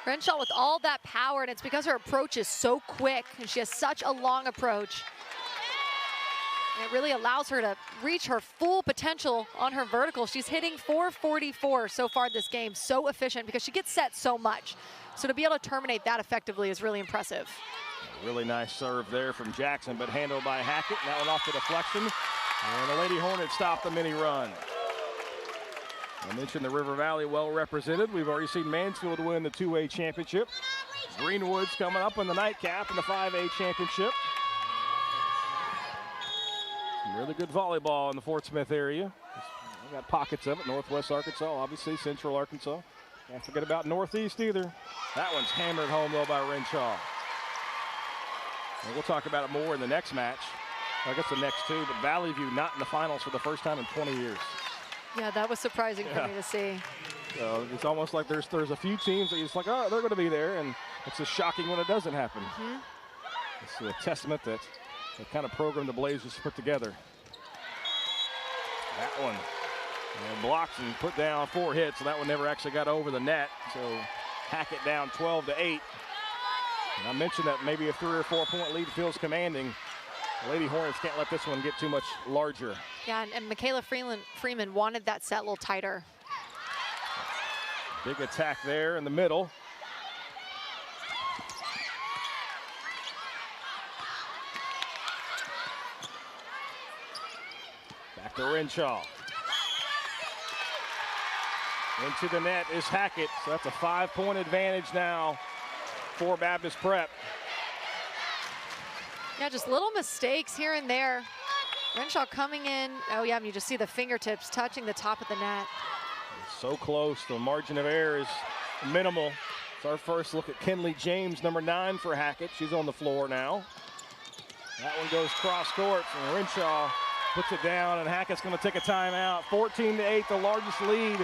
Renshaw with all that power, and it's because her approach is so quick, and she has such a long approach. And it really allows her to reach her full potential on her vertical. She's hitting .444 so far this game, so efficient because she gets set so much. So to be able to terminate that effectively is really impressive. A really nice serve there from Jackson, but handled by Hackett. And that one off the deflection. And the Lady Hornets stopped the mini run. I mentioned the River Valley well represented. We've already seen Mansfield win the 2A championship. Greenwood's coming up in the nightcap in the 5A championship. Some really good volleyball in the Fort Smith area. We've got pockets of it. Northwest Arkansas, obviously, Central Arkansas. Can't forget about Northeast either. That one's hammered home, though, by Renshaw. And we'll talk about it more in the next match. I guess the next two, but Valley View not in the finals for the first time in 20 years. Yeah, that was surprising for me to see. So it's almost like there's a few teams that you're just like, oh, they're going to be there, and it's just shocking when it doesn't happen. It's a testament that the kind of program the Blazers put together. That one blocked and put down 4 hits, and that one never actually got over the net. So Hackett down 12-8. And I mentioned that maybe a 3 or 4 point lead feels commanding. The Lady Hornets can't let this one get too much larger. Yeah, and Michaela Freeman wanted that set a little tighter. Big attack there in the middle. Back to Renshaw. Into the net is Hackett, so that's a 5-point advantage now for Baptist Prep. Yeah, just little mistakes here and there. Renshaw coming in. Oh, yeah, and you just see the fingertips touching the top of the net. So close. The margin of error is minimal. It's our first look at Kenley James, number 9 for Hackett. She's on the floor now. That one goes cross court, and Renshaw puts it down, and Hackett's going to take a timeout. 14-8, the largest lead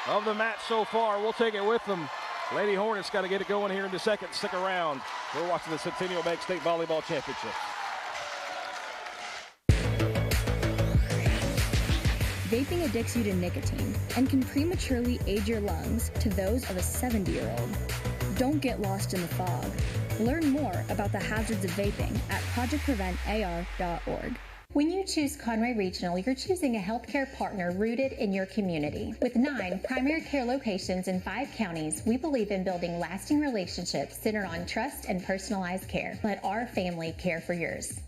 of the match so far. We'll take it with them. Lady Hornets got to get it going here in the second. Stick around. We're watching the Centennial Bank State Volleyball Championship. Vaping addicts you to nicotine and can prematurely age your lungs to those of a 70-year-old. Don't get lost in the fog. Learn more about the hazards of vaping at projectpreventar.org. When you choose Conway Regional, you're choosing a healthcare partner rooted in your community. With 9 primary care locations in 5 counties, we believe in building lasting relationships centered on trust and personalized care. Let our family care for yours.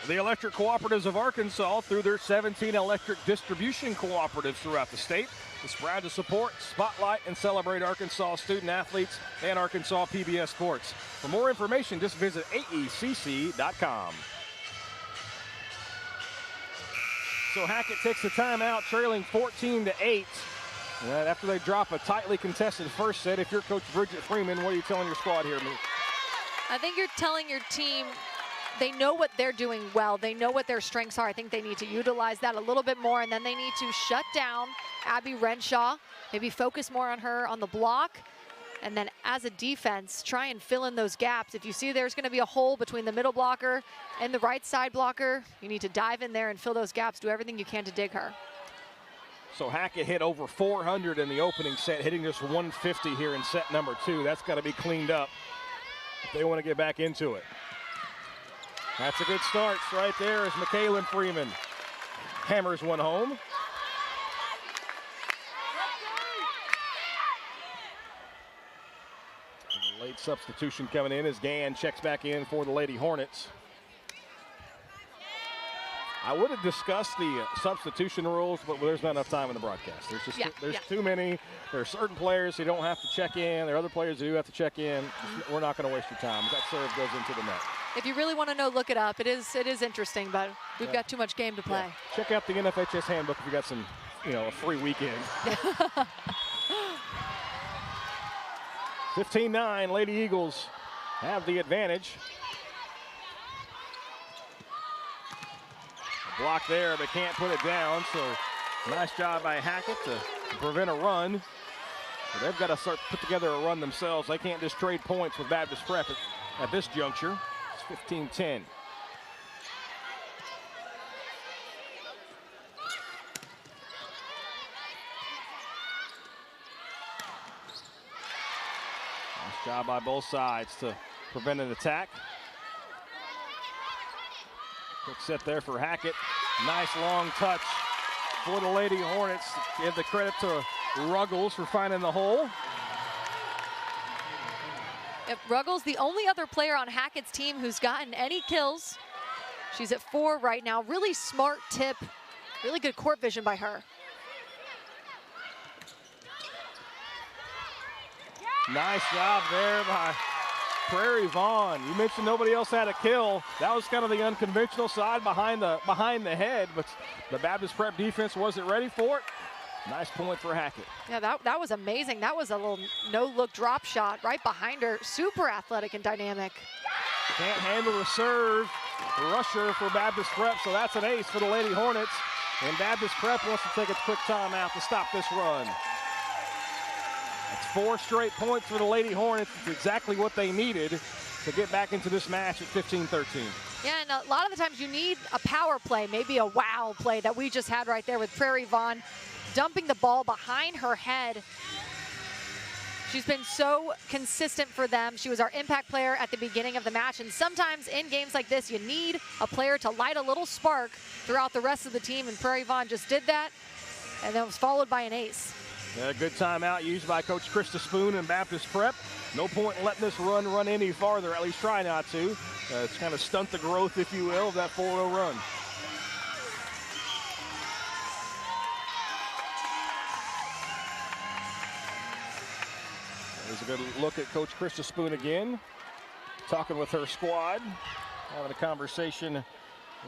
The Electric Cooperatives of Arkansas, through their 17 electric distribution cooperatives throughout the state, is proud to support, spotlight, and celebrate Arkansas student athletes and Arkansas PBS sports. For more information, just visit aecc.com. So Hackett takes the timeout, trailing 14-8. After they drop a tightly contested first set, if you're Coach Bridget Freeman, what are you telling your squad here? I think you're telling your team they know what they're doing well. They know what their strengths are. I think they need to utilize that a little bit more, and then they need to shut down Abby Renshaw, maybe focus more on her on the block, and then as a defense, try and fill in those gaps. If you see there's going to be a hole between the middle blocker and the right side blocker, you need to dive in there and fill those gaps. Do everything you can to dig her. So Hackett hit over 400 in the opening set, hitting just 150 here in set number 2. That's got to be cleaned up if they want to get back into it. That's a good start right there as McKaylin Freeman hammers one home. And a late substitution coming in as Gann checks back in for the Lady Hornets. I would have discussed the substitution rules, but there's not enough time in the broadcast. There's just too many. There are certain players who don't have to check in. There are other players who do have to check in. We're not going to waste your time. That serve goes into the net. If you really want to know, look it up. It is interesting, but we've got too much game to play. Yeah. Check out the NFHS handbook if you got some, a free weekend. 15-9, Lady Eagles have the advantage. Block there, but can't put it down, so nice job by Hackett to prevent a run. So they've got to start put together a run themselves. They can't just trade points with Baptist Prep at this juncture. It's 15-10. Nice job by both sides to prevent an attack. Quick set there for Hackett. Nice long touch for the Lady Hornets. Give the credit to Ruggles for finding the hole. Yep, Ruggles, the only other player on Hackett's team who's gotten any kills. She's at 4 right now. Really smart tip. Really good court vision by her. Nice job there by Prairie Vaughn. You mentioned nobody else had a kill. That was kind of the unconventional side behind the head, but the Baptist Prep defense wasn't ready for it. Nice point for Hackett. Yeah, that was amazing. That was a little no-look drop shot right behind her. Super athletic and dynamic. Can't handle the serve. Rusher for Baptist Prep, so that's an ace for the Lady Hornets. And Baptist Prep wants to take a quick timeout to stop this run. That's 4 straight points for the Lady Hornets. It's exactly what they needed to get back into this match at 15-13. Yeah, and a lot of the times you need a power play, maybe a wow play that we just had right there with Prairie Vaughn dumping the ball behind her head. She's been so consistent for them. She was our impact player at the beginning of the match, and sometimes in games like this, you need a player to light a little spark throughout the rest of the team, and Prairie Vaughn just did that, and then was followed by an ace. A good timeout used by Coach Krista Spoon and Baptist Prep. No point in letting this run any farther, at least try not to. It's kind of stunt the growth, if you will, of that 4-0 run. There's a good look at Coach Krista Spoon again, talking with her squad, having a conversation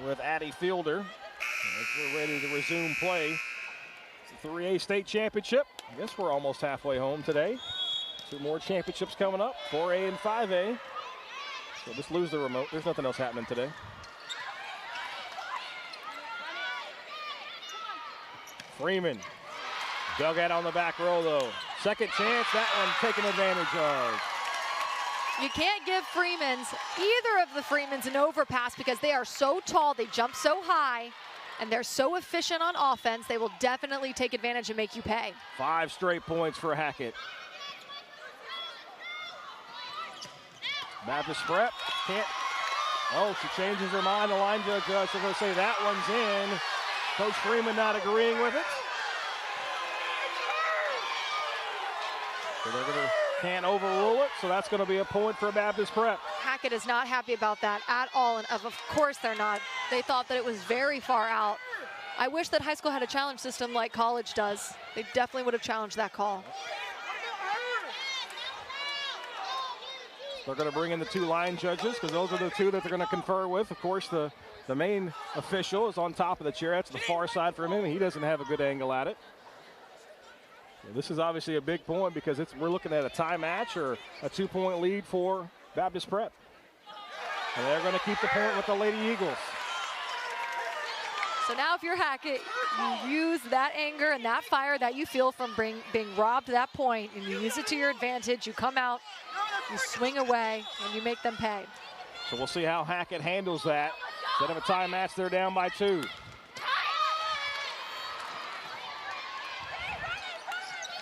with Addie Fielder. As we're ready to resume play. It's the 3A state championship. I guess we're almost halfway home today. 2 more championships coming up, 4A and 5A. So just lose the remote. There's nothing else happening today. Freeman, dug out on the back row though. Second chance, that one taken advantage of. You can't give either of the Freemans an overpass because they are so tall, they jump so high, and they're so efficient on offense, they will definitely take advantage and make you pay. 5 straight points for Hackett. Baptist Prep can't. Oh, she changes her mind. The line judge is going to say that one's in. Coach Freeman not agreeing with it. So they're going to Can't overrule it, so that's going to be a point for Baptist Prep. Hackett is not happy about that at all, and of course they're not. They thought that it was very far out. I wish that high school had a challenge system like college does. They definitely would have challenged that call. They're going to bring in the 2 line judges because those are the 2 that they're going to confer with. Of course, the main official is on top of the chair. That's the far side from him. He doesn't have a good angle at it. So this is obviously a big point because we're looking at a tie match or a 2-point lead for Baptist Prep. And they're going to keep the point with the Lady Eagles. So now if you're Hackett, you use that anger and that fire that you feel from being robbed that point, and you use it to your advantage. You come out, you swing away, and you make them pay. So we'll see how Hackett handles that. Instead of a tie match, they're down by 2.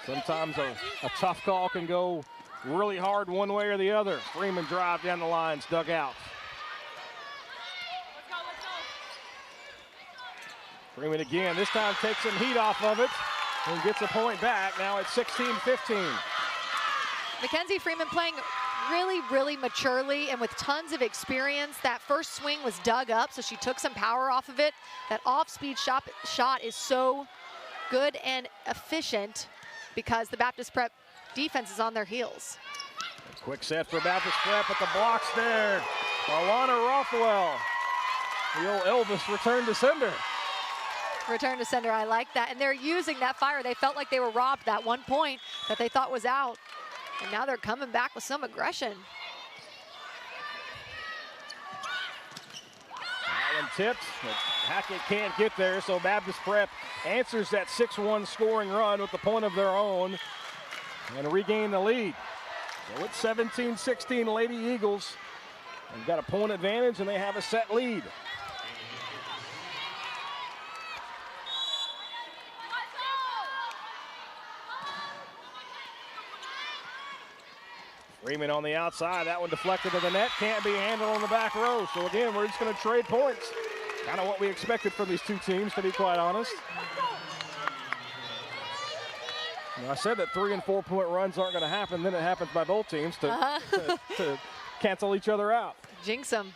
Sometimes a tough call can go really hard one way or the other. Freeman drive down the lines, dug out. Freeman again, this time takes some heat off of it and gets a point back. Now it's 16-15. Mackenzie Freeman playing really maturely and with tons of experience. That first swing was dug up, so she took some power off of it. That off-speed shot is so good and efficient because the Baptist Prep defense is on their heels. A quick set for Baptist Prep, but the block's there. Alana Rothwell, the old Elvis return to sender. Return to sender, I like that. And they're using that fire. They felt like they were robbed that 1 point that they thought was out. And now they're coming back with some aggression. Allen tipped, but Hackett can't get there, so Baptist Prep answers that 6-1 scoring run with the point of their own and regain the lead. So it's 17-16 Lady Eagles. They've got a point advantage and they have a set lead. Freeman on the outside, that one deflected to the net, can't be handled on the back row. So again, we're just gonna trade points. Kind of what we expected from these 2 teams, to be quite honest. You know, I said that 3- and 4-point runs aren't gonna happen, then it happens by both teams to cancel each other out. Jinx them.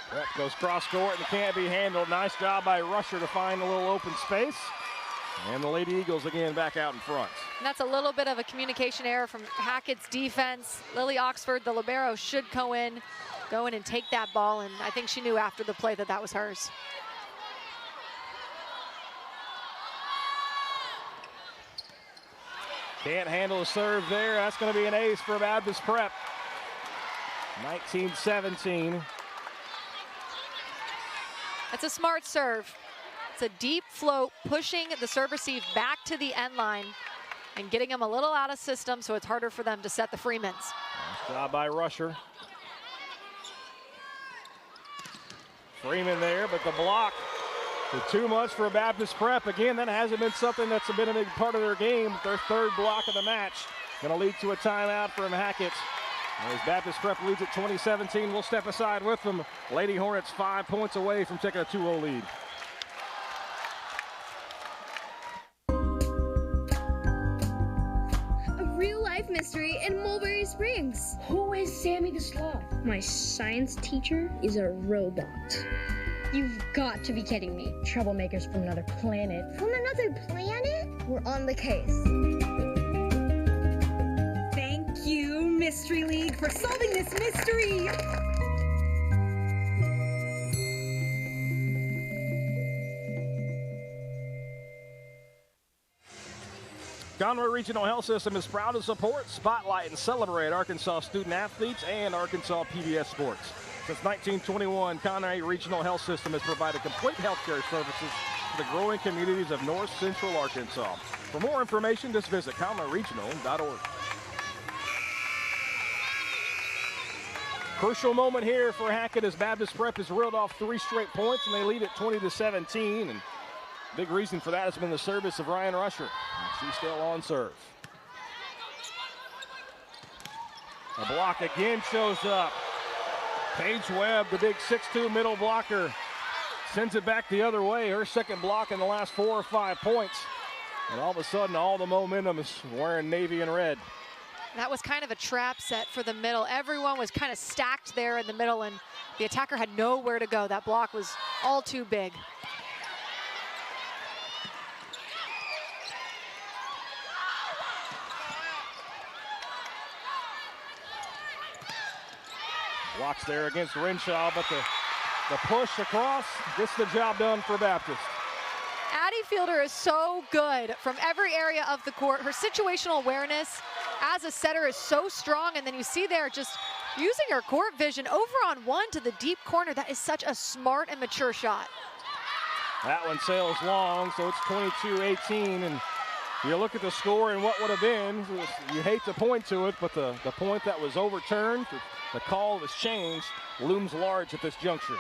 Prep goes cross court and can't be handled. Nice job by Rusher to find a little open space. And the Lady Eagles again back out in front. And that's a little bit of a communication error from Hackett's defense. Lily Oxford, the libero, should go in and take that ball, and I think she knew after the play that that was hers. Can't handle a serve there. That's going to be an ace for Baptist Prep. 19-17. That's a smart serve. It's a deep float, pushing the serve receive back to the end line and getting them a little out of system, so it's harder for them to set the Freemans. Nice job by Rusher. Freeman there, but the block is too much for Baptist Prep. Again, that hasn't been something that's been a big part of their game. Their 3rd block of the match. Going to lead to a timeout from Hackett. As Baptist Prep leads at 20-17, we'll step aside with them. Lady Hornets 5 points away from taking a 2-0 lead. Real-life mystery in Mulberry Springs. Who is Sammy the Sloth? My science teacher is a robot. You've got to be kidding me. Troublemakers from another planet. From another planet? We're on the case. Thank you, Mystery League, for solving this mystery. Conway Regional Health System is proud to support, spotlight, and celebrate Arkansas student athletes and Arkansas PBS sports. Since 1921, Conway Regional Health System has provided complete health care services to the growing communities of North Central Arkansas. For more information, just visit conwayregional.org. Crucial moment here for Hackett as Baptist Prep has reeled off 3 straight points and they lead at 20-17. And big reason for that has been the service of Ryan Rusher. She's still on serve. A block again shows up. Paige Webb, the big 6'2" middle blocker, sends it back the other way. Her 2nd block in the last 4 or 5 points. And all of a sudden, all the momentum is wearing navy and red. That was kind of a trap set for the middle. Everyone was kind of stacked there in the middle, and the attacker had nowhere to go. That block was all too big. Blocks there against Renshaw, but the push across gets the job done for Baptist. Addie Fielder is so good from every area of the court. Her situational awareness as a setter is so strong, and then you see there just using her court vision over on one to the deep corner. That is such a smart and mature shot. That one sails long, so it's 22-18, and you look at the score and what would have been, you hate to point to it, but the point that was overturned, the call was changed, looms large at this juncture.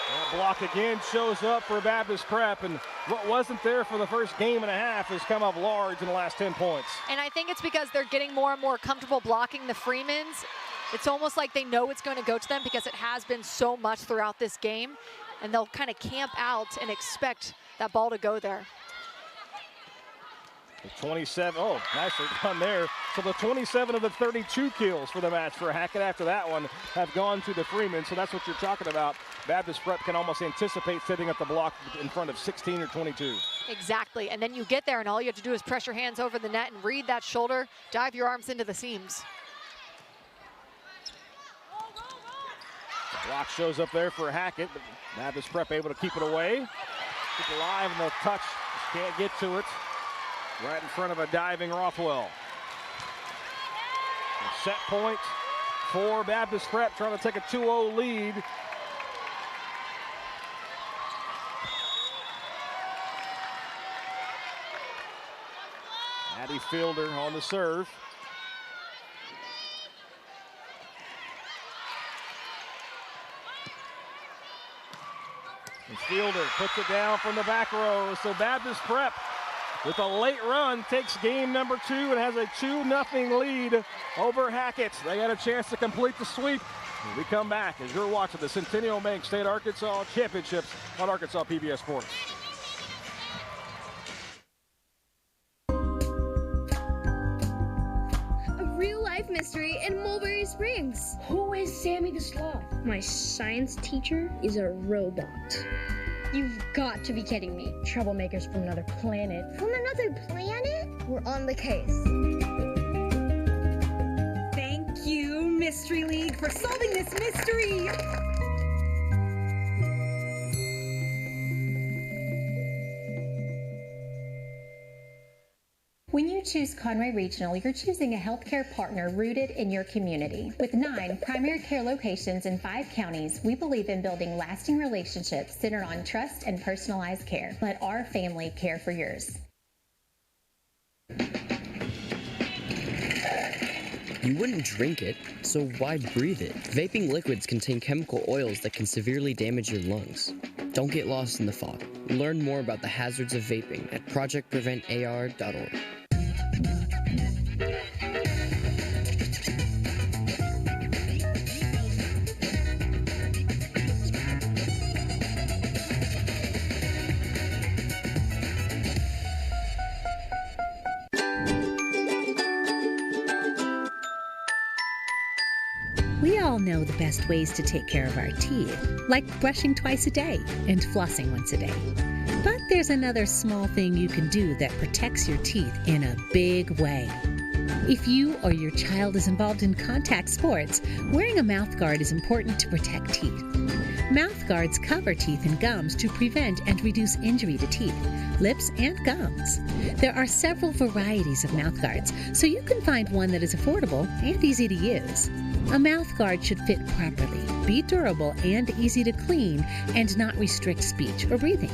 That block again shows up for Baptist Prep, and what wasn't there for the first game and a half has come up large in the last 10 points. And I think it's because they're getting more and more comfortable blocking the Freemans. It's almost like they know it's going to go to them because it has been so much throughout this game, and they'll kind of camp out and expect that ball to go there. The 27, oh, nicely done there. So the 27 of the 32 kills for the match for Hackett after that one have gone to the Freeman. So that's what you're talking about. Baptist Prep can almost anticipate setting up the block in front of 16 or 22. Exactly, and then you get there and all you have to do is press your hands over the net and read that shoulder, dive your arms into the seams. The block shows up there for Hackett, but Baptist Prep able to keep it away. Keep it alive, and the touch just can't get to it. Right in front of a diving Rothwell. A set point for Baptist Prep, trying to take a 2-0 lead. Addie Fielder on the serve. And Fielder puts it down from the back row. So Baptist Prep, with a late run, takes game number 2 and has a 2-0 lead over Hackett. They got a chance to complete the sweep. When we come back as you're watching the Centennial Bank State Arkansas Championships on Arkansas PBS Sports. A real-life mystery in Mulberry Springs. Who is Sammy the Sloth? My science teacher is a robot. You've got to be kidding me. Troublemakers from another planet. From another planet? We're on the case. Thank you, Mystery League, for solving this mystery. When you choose Conway Regional, you're choosing a healthcare partner rooted in your community. With 9 primary care locations in 5 counties, we believe in building lasting relationships centered on trust and personalized care. Let our family care for yours. You wouldn't drink it, so why breathe it? Vaping liquids contain chemical oils that can severely damage your lungs. Don't get lost in the fog. Learn more about the hazards of vaping at projectpreventar.org. We all know the best ways to take care of our teeth, like brushing twice a day and flossing once a day. But there's another small thing you can do that protects your teeth in a big way. If you or your child is involved in contact sports, wearing a mouth guard is important to protect teeth. Mouth guards cover teeth and gums to prevent and reduce injury to teeth, lips, and gums. There are several varieties of mouth guards, so you can find one that is affordable and easy to use. A mouth guard should fit properly, be durable and easy to clean, and not restrict speech or breathing.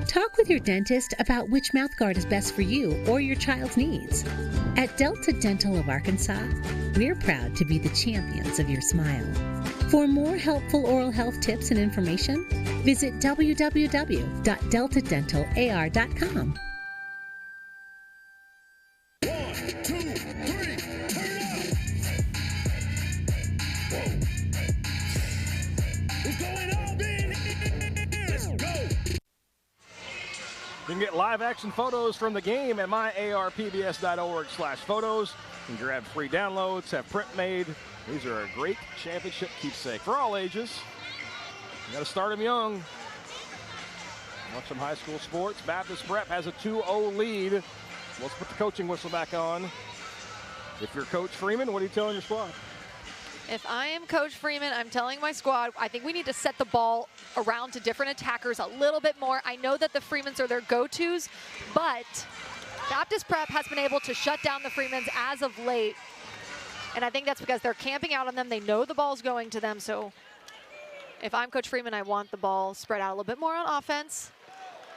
Talk with your dentist about which mouth guard is best for you or your child's needs. At Delta Dental of Arkansas, we're proud to be the champions of your smile. For more helpful oral health tips and information, visit www.deltadentalar.com. You can get live action photos from the game at myarpbs.org/photos. You can grab free downloads, have print made. These are a great championship keepsake for all ages. You got to start them young. Watch some high school sports. Baptist Prep has a 2-0 lead. Let's put the coaching whistle back on. If you're Coach Freeman, what are you telling your squad? If I am Coach Freeman, I'm telling my squad, I think we need to set the ball around to different attackers a little bit more. I know that the Freemans are their go-tos, but Baptist Prep has been able to shut down the Freemans as of late. And I think that's because they're camping out on them. They know the ball's going to them. So if I'm Coach Freeman, I want the ball spread out a little bit more on offense.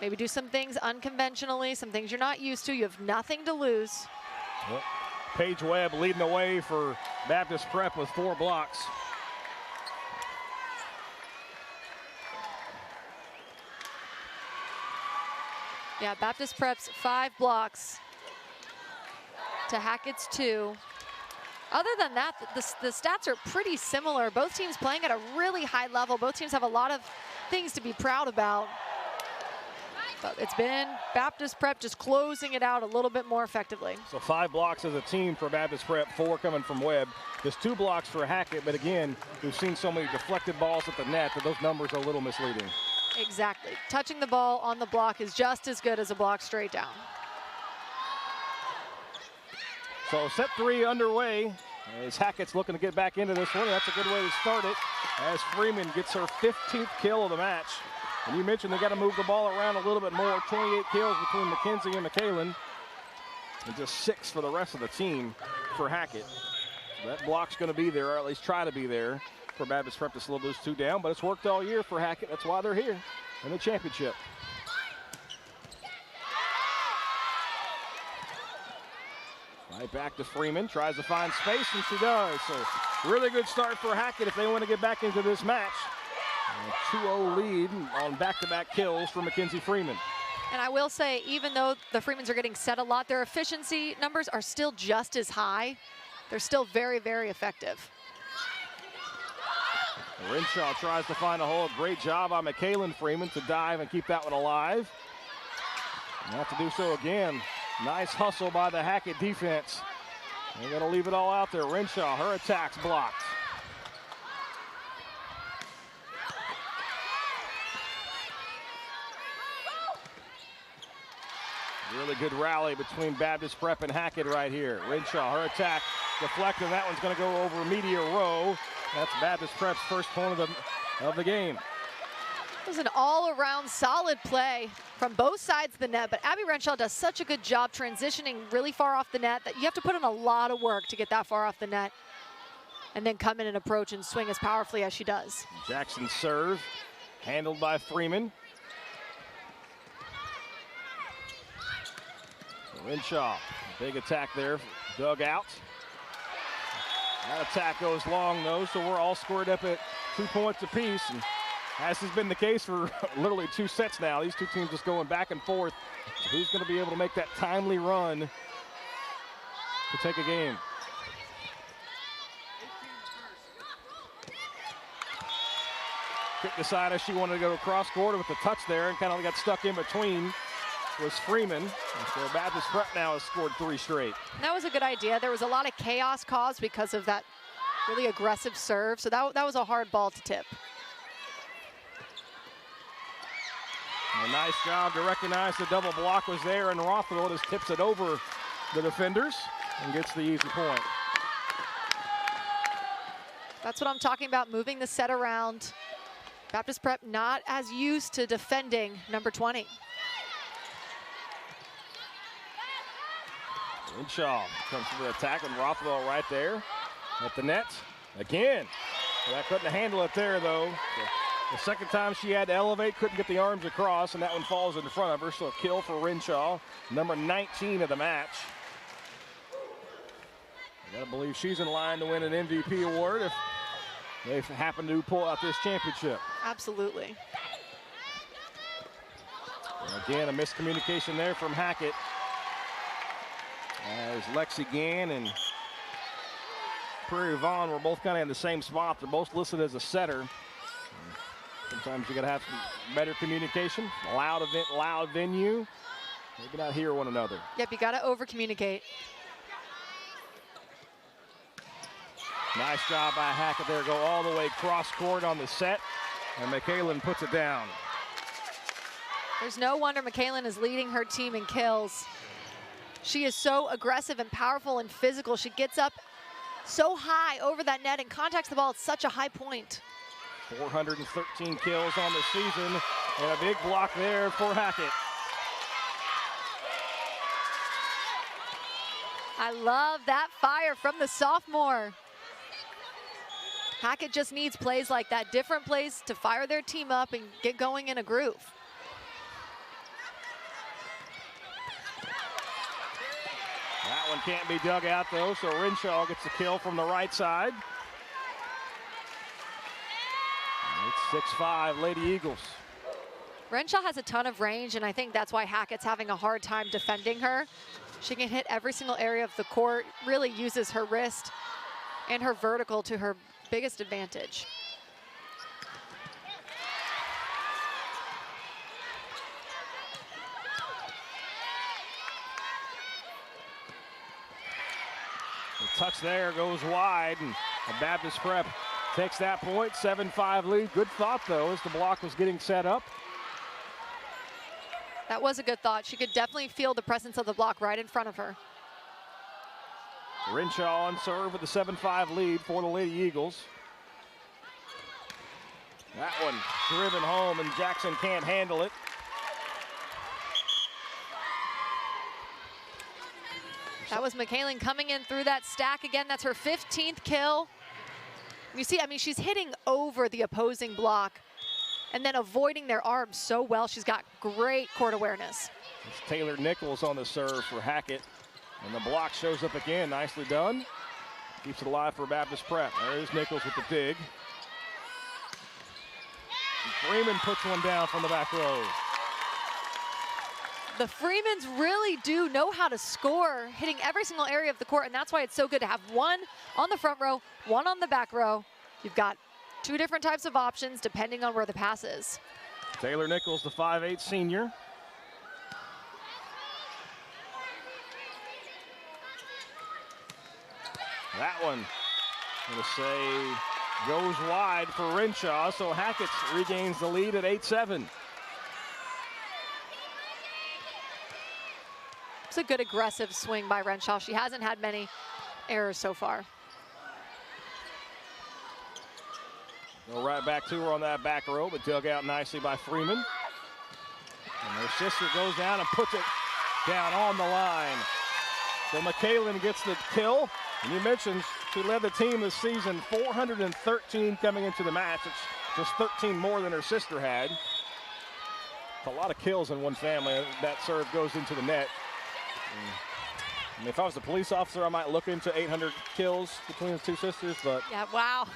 Maybe do some things unconventionally, some things you're not used to. You have nothing to lose. Well, Paige Webb leading the way for Baptist Prep with 4 blocks. Yeah, Baptist Prep's 5 blocks to Hackett's 2. Other than that, the stats are pretty similar. Both teams playing at a really high level. Both teams have a lot of things to be proud about. But it's been Baptist Prep just closing it out a little bit more effectively. So 5 blocks as a team for Baptist Prep, 4 coming from Webb. There's 2 blocks for Hackett, but again, we've seen so many deflected balls at the net that those numbers are a little misleading. Exactly. Touching the ball on the block is just as good as a block straight down. So set 3 underway as Hackett's looking to get back into this one. That's a good way to start it as Freeman gets her 15th kill of the match. And you mentioned they got to move the ball around a little bit more. 28 kills between McKenzie and McKalen. And just 6 for the rest of the team for Hackett. So that block's going to be there, or at least try to be there, for Baptist Prep to slow those 2 down. But it's worked all year for Hackett. That's why they're here in the championship. Right back to Freeman. Tries to find space, and she does. So really good start for Hackett if they want to get back into this match. A 2-0 lead on back-to-back kills for Mackenzie Freeman. And I will say, even though the Freemans are getting set a lot, their efficiency numbers are still just as high. They're still very, very effective. Renshaw tries to find a hole. Great job by McKalen Freeman to dive and keep that one alive. And have to do so again. Nice hustle by the Hackett defense. They're going to leave it all out there. Renshaw, her attack's blocked. Really good rally between Baptist Prep and Hackett right here. Renshaw, her attack deflected. That one's going to go over media row. That's Baptist Prep's first point of the game. It was an all-around solid play from both sides of the net, but Abby Renshaw does such a good job transitioning really far off the net that you have to put in a lot of work to get that far off the net and then come in and approach and swing as powerfully as she does. Jackson's serve, handled by Freeman. Renshaw, big attack there, dug out. That attack goes long though, so we're all scored up at 2 points apiece. And as has been the case for literally 2 sets now, these 2 teams just going back and forth. So who's going to be able to make that timely run to take a game? Kick decided she wanted to go cross court with the touch there and kind of got stuck in between. Was Freeman. So Baptist Prep now has scored 3 straight. That was a good idea. There was a lot of chaos caused because of that really aggressive serve. So that was a hard ball to tip. A nice job to recognize the double block was there, and Rothwell just tips it over the defenders and gets the easy point. That's what I'm talking about, moving the set around. Baptist Prep not as used to defending number 20. Renshaw comes to the attack, and Rothwell right there at the net again. Well, that couldn't handle it there, though. The second time she had to elevate, couldn't get the arms across, and that one falls in front of her. So a kill for Renshaw, number 19 of the match. I gotta believe she's in line to win an MVP award if they happen to pull out this championship. Absolutely. And again, a miscommunication there from Hackett. As Lexi Gann and Prairie Vaughn were both kind of in the same spot. They're both listed as a setter. Sometimes you got to have some better communication. Loud event, loud venue. Maybe not hear one another. Yep, you got to over-communicate. Nice job by Hackett there. Go all the way cross court on the set. And McKaylin puts it down. There's no wonder McKaylin is leading her team in kills. She is so aggressive and powerful and physical. She gets up so high over that net and contacts the ball at such a high point. 413 kills on the season, and a big block there for Hackett. I love that fire from the sophomore. Hackett just needs plays like that, different plays to fire their team up and get going in a groove. That one can't be dug out though, so Renshaw gets the kill from the right side. It's 6-5 Lady Eagles. Renshaw has a ton of range, and I think that's why Hackett's having a hard time defending her. She can hit every single area of the court, really uses her wrist and her vertical to her biggest advantage. The touch there goes wide, and the Baptist Prep takes that point, 7-5 lead. Good thought, though, as the block was getting set up. That was a good thought. She could definitely feel the presence of the block right in front of her. Renshaw on serve with a 7-5 lead for the Lady Eagles. That one driven home, and Jackson can't handle it. That was McKaylin coming in through that stack again. That's her 15th kill. You see, I mean, she's hitting over the opposing block and then avoiding their arms so well. She's got great court awareness. It's Taylor Nichols on the serve for Hackett. And the block shows up again, nicely done. Keeps it alive for Baptist Prep. There's Nichols with the dig. And Freeman puts one down from the back row. The Freemans really do know how to score, hitting every single area of the court, and that's why it's so good to have one on the front row, one on the back row. You've got two different types of options depending on where the pass is. Taylor Nichols, the 5'8" senior. That one, I'm gonna say, goes wide for Renshaw, so Hackett regains the lead at 8-7. It's a good aggressive swing by Renshaw. She hasn't had many errors so far. Go right back to her on that back row, but dug out nicely by Freeman. And her sister goes down and puts it down on the line. So McKaylin gets the kill. And you mentioned she led the team this season, 413 coming into the match. It's just 13 more than her sister had. It's a lot of kills in one family. That serve goes into the net. I mean, if I was a police officer, I might look into 800 kills between the two sisters, but yeah, wow.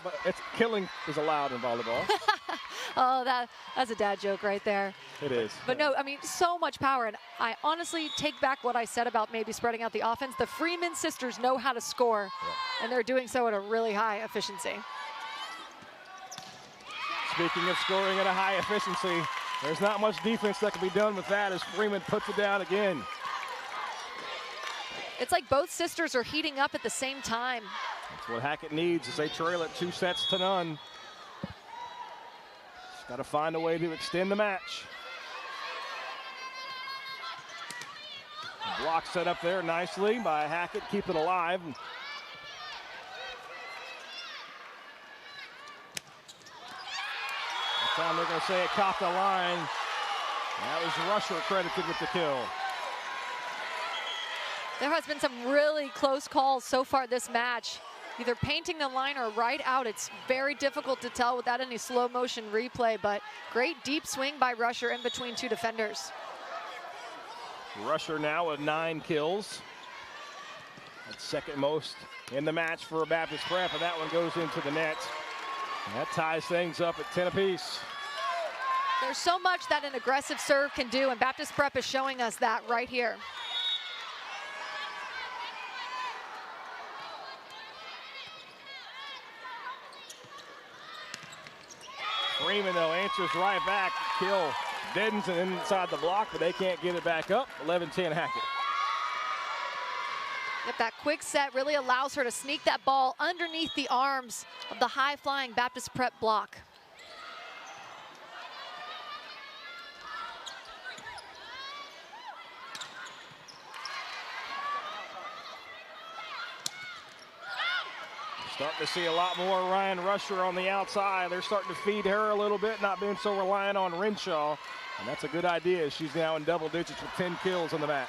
but killing is allowed in volleyball. Oh, that's a dad joke right there. It is. But no, I mean, so much power, and I honestly take back what I said about maybe spreading out the offense. The Freeman sisters know how to score, and they're doing so at a really high efficiency. Speaking of scoring at a high efficiency, there's not much defense that can be done with that as Freeman puts it down again. It's like both sisters are heating up at the same time. That's what Hackett needs as they trail it 2-0. Just got to find a way to extend the match. The block set up there nicely by Hackett, keep it alive. This time they're going to say it caught the line. That was Rusher credited with the kill. There has been some really close calls so far this match, either painting the line or right out. It's very difficult to tell without any slow motion replay, but great deep swing by Rusher in between two defenders. Rusher now with 9 kills. That's second most in the match for Baptist Prep, and that one goes into the net. And that ties things up at 10 apiece. There's so much that an aggressive serve can do, and Baptist Prep is showing us that right here. Freeman, though, answers right back. Kill deadens it inside the block, but they can't get it back up. 11-10 Hackett. Yep, that quick set really allows her to sneak that ball underneath the arms of the high-flying Baptist Prep block. Starting to see a lot more Ryan Rusher on the outside. They're starting to feed her a little bit, not being so reliant on Renshaw. And that's a good idea. She's now in double digits with 10 kills in the match.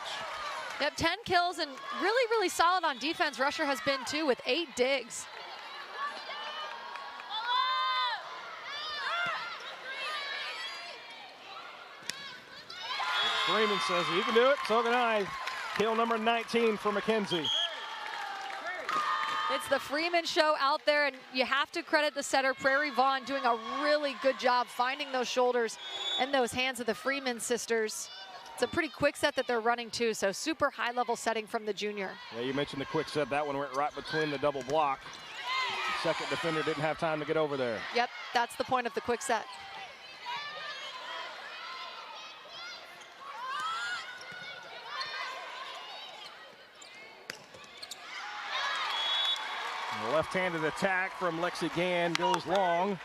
Yep, 10 kills and really, really solid on defense. Rusher has been too with 8 digs. Freeman says he can do it, so can I. Kill number 19 for McKenzie. It's the Freeman show out there, and you have to credit the setter, Prairie Vaughn, doing a really good job finding those shoulders and those hands of the Freeman sisters. It's a pretty quick set that they're running too, so super high-level setting from the junior. Yeah, you mentioned the quick set. That one went right between the double block. The second defender didn't have time to get over there. Yep, that's the point of the quick set. The left-handed attack from Lexi Gann goes long.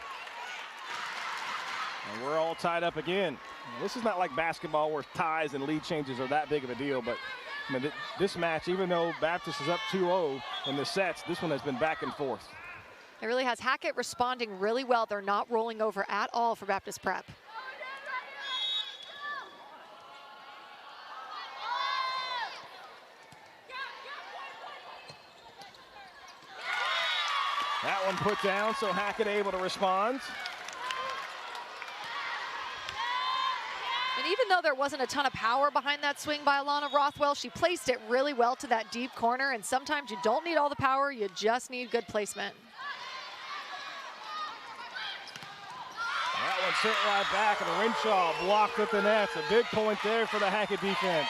And we're all tied up again. Now, this is not like basketball where ties and lead changes are that big of a deal, but I mean, this match, even though Baptist is up 2-0 in the sets, this one has been back and forth. It really has. Hackett responding really well. They're not rolling over at all for Baptist Prep. That one put down, so Hackett able to respond. And even though there wasn't a ton of power behind that swing by Alana Rothwell, she placed it really well to that deep corner, and sometimes you don't need all the power, you just need good placement. That one sent right back, and Renshaw blocked at the net. A big point there for the Hackett defense.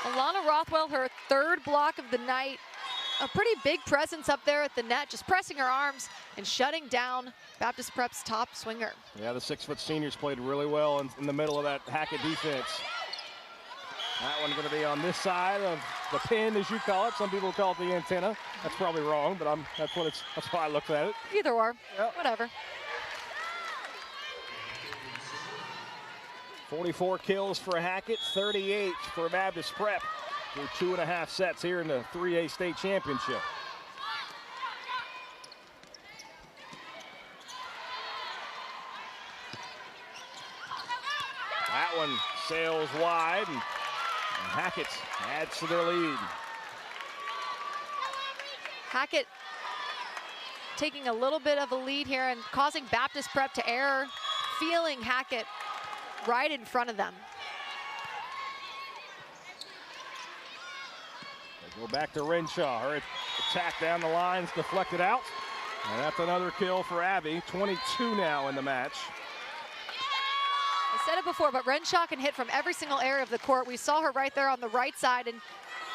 Alana Rothwell, her third block of the night. A pretty big presence up there at the net, just pressing her arms and shutting down Baptist Prep's top swinger. Yeah, the 6-foot seniors played really well in the middle of that Hackett defense. That one going to be on this side of the pin, as you call it. Some people call it the antenna. That's probably wrong, but that's why I looked at it. Either or, yep. Whatever. 44 kills for Hackett, 38 for Baptist Prep. Through 2.5 sets here in the 3A state championship. That one sails wide, and Hackett adds to their lead. Hackett taking a little bit of a lead here and causing Baptist Prep to err, feeling Hackett right in front of them. Go back to Renshaw. Her attack down the lines deflected out. And that's another kill for Abby. 22 now in the match. I said it before, but Renshaw can hit from every single area of the court. We saw her right there on the right side, and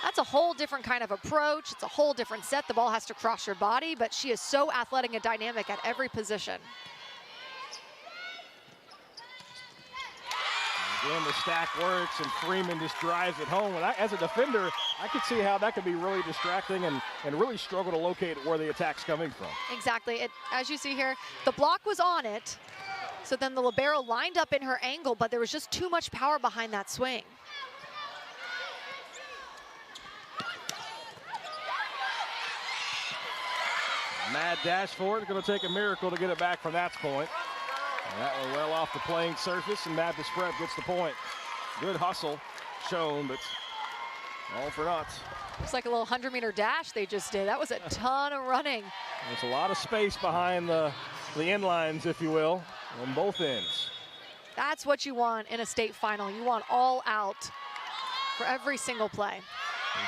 that's a whole different kind of approach. It's a whole different set. The ball has to cross your body, but she is so athletic and dynamic at every position. Again, the stack works, and Freeman just drives it home. And as a defender, I could see how that could be really distracting and really struggle to locate where the attack's coming from. Exactly. As you see here, the block was on it, so then the libero lined up in her angle, but there was just too much power behind that swing. Mad dash for it. It's going to take a miracle to get it back from that point. And that one well off the playing surface, and Baptist Prep gets the point. Good hustle shown, but all for naught. Looks like a little 100-meter dash they just did. That was a ton of running. There's a lot of space behind the end lines, if you will, on both ends. That's what you want in a state final. You want all out for every single play.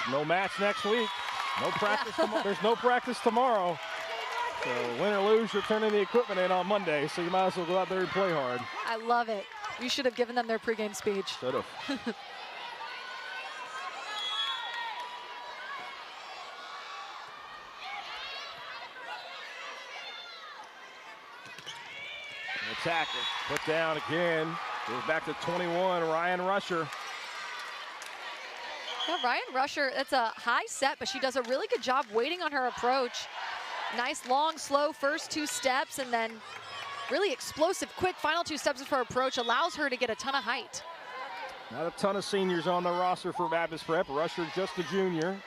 There's no match next week. No practice tomorrow. There's no practice tomorrow. So win or lose, you're turning the equipment in on Monday, so you might as well go out there and play hard. I love it. You should have given them their pregame speech. Should have. Attack it, put down again. Goes back to 21, Ryan Rusher. Yeah, Ryan Rusher, it's a high set, but she does a really good job waiting on her approach. Nice, long, slow first 2 steps, and then really explosive, quick final 2 steps of her approach allows her to get a ton of height. Not a ton of seniors on the roster for Baptist Prep. Rusher just a junior.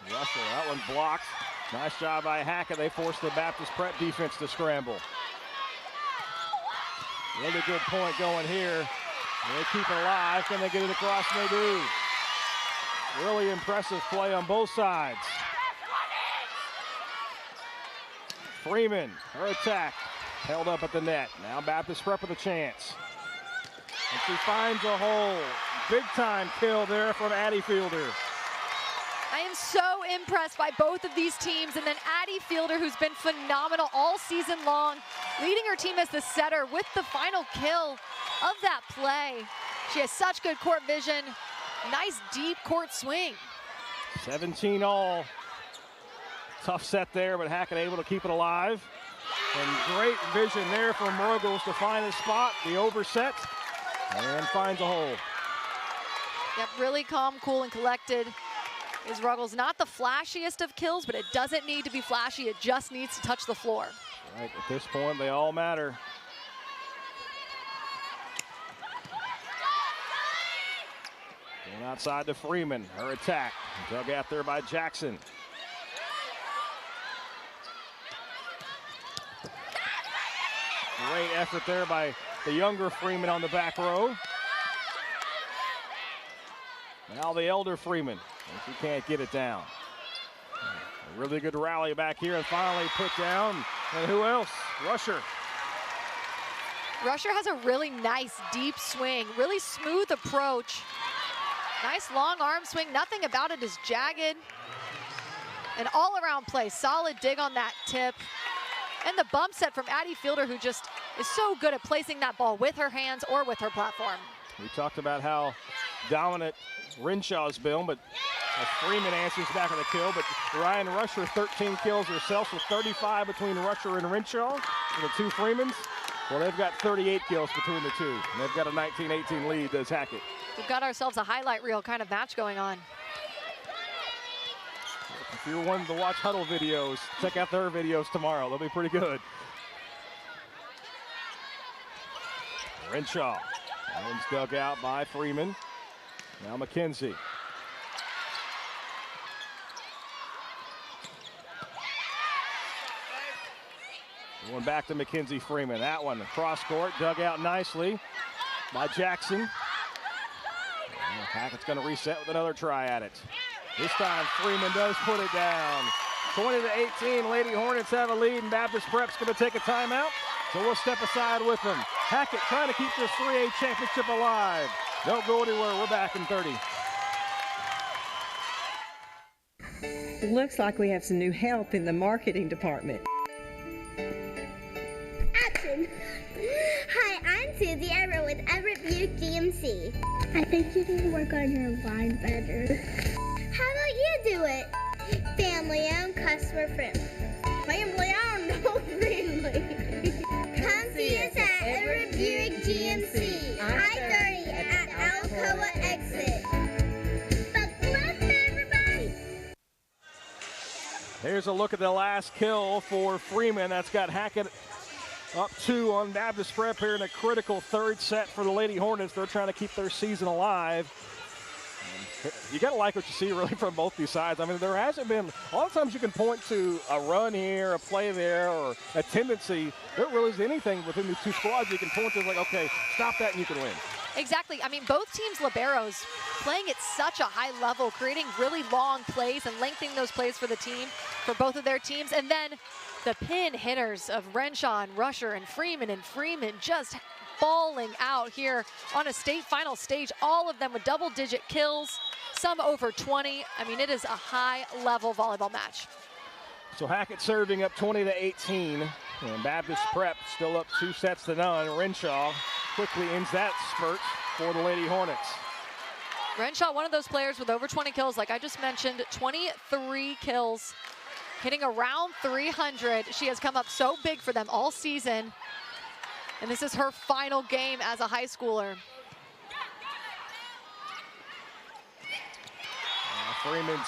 Rusher, that one blocked. Nice job by Hackett. They forced the Baptist Prep defense to scramble. Really good point going here. They keep it alive. Can they get it across? And they do. Really impressive play on both sides. Freeman, her attack, held up at the net. Now Baptist Prep with a chance. And she finds a hole. Big time kill there from Addie Fielder. I am so impressed by both of these teams, and then Addie Fielder, who's been phenomenal all season long, leading her team as the setter with the final kill of that play. She has such good court vision. Nice deep court swing. 17 all. Tough set there, but Hackett able to keep it alive. And great vision there from Ruggles to find a spot, the overset, and finds a hole. Yep, really calm, cool, and collected is Ruggles. Not the flashiest of kills, but it doesn't need to be flashy. It just needs to touch the floor. Right, at this point, they all matter. Going outside to Freeman, her attack. Dug out there by Jackson. Great effort there by the younger Freeman on the back row. Now the elder Freeman, if he can't get it down. A really good rally back here and finally put down. And who else? Rusher. Rusher has a really nice deep swing, really smooth approach. Nice long arm swing, nothing about it is jagged. An all-around play, solid dig on that tip. And the bump set from Addie Fielder, who just is so good at placing that ball with her hands or with her platform. We talked about how dominant Renshaw's been, but Freeman answers back on the kill, but Ryan Rusher, 13 kills herself, with 35 between Rusher and Renshaw, and the two Freemans. Well, they've got 38 kills between the two, and they've got a 19-18 lead, does Hackett. We've got ourselves a highlight reel kind of match going on. If you're wanting to watch Huddle videos, check out their videos tomorrow. They'll be pretty good. Renshaw. That one's dug out by Freeman. Now McKenzie. Going back to McKenzie Freeman. That one cross court, dug out nicely by Jackson. Hackett's going to reset with another try at it. This time Freeman does put it down. 20-18, Lady Hornets have a lead, and Baptist Prep's going to take a timeout. So we'll step aside with them. Hackett trying to keep this 3A championship alive. Don't go anywhere. We're back in 30. Looks like we have some new help in the marketing department. Action! Hi, I'm Susie. I row with Everett Buick GMC. I think you need to work on your line better. How about you do it? Family owned, customer friendly. Family owned, no friendly. Come see us at Everett Buick GMC, I-30 at Alcoa exit. But left, everybody. Here's a look at the last kill for Freeman. That's got Hackett up 2 on Baptist Prep here in a critical third set for the Lady Hornets. They're trying to keep their season alive. You got to like what you see really from both these sides. I mean, there hasn't been, a lot of times you can point to a run here, a play there, or a tendency. There really isn't anything within these two squads you can point to, like, okay, stop that and you can win. Exactly. I mean, both teams' liberos playing at such a high level, creating really long plays and lengthening those plays for the team, for both of their teams. And then the pin hitters of Renshaw and Rusher and Freeman just falling out here on a state final stage, all of them with double-digit kills, some over 20. I mean, it is a high-level volleyball match. So Hackett serving up 20-18. And Baptist Prep still up 2-0. Renshaw quickly ends that spurt for the Lady Hornets. Renshaw, one of those players with over 20 kills, like I just mentioned, 23 kills, hitting around 300. She has come up so big for them all season, and this is her final game as a high schooler. Freeman's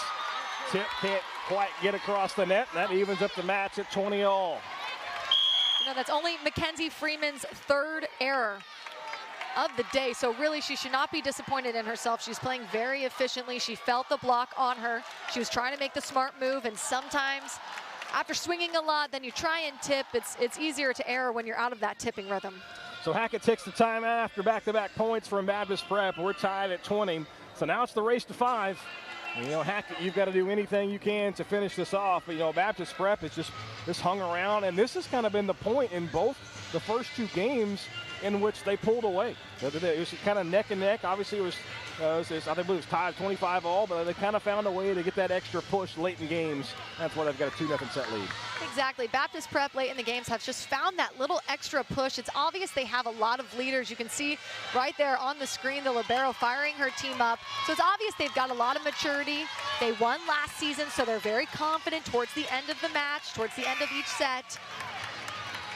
tip can't quite get across the net. That evens up the match at 20-all. You know, that's only Mackenzie Freeman's third error of the day, so really she should not be disappointed in herself. She's playing very efficiently. She felt the block on her. She was trying to make the smart move, and sometimes after swinging a lot, then you try and tip. It's easier to error when you're out of that tipping rhythm. So Hackett takes the timeout after back-to-back points from Baptist Prep. We're tied at 20, so now it's the race to 5. And, you know, Hackett, you've got to do anything you can to finish this off. But, you know, Baptist Prep is just hung around, and this has kind of been the point in both the first 2 games in which they pulled away. It was kind of neck and neck. Obviously, it was I think it was tied 25-all, but they kind of found a way to get that extra push late in games. That's why they've got a 2-0 set lead. Exactly. Baptist Prep late in the games have just found that little extra push. It's obvious they have a lot of leaders. You can see right there on the screen the libero firing her team up. So it's obvious they've got a lot of maturity. They won last season, so they're very confident towards the end of the match, towards the end of each set.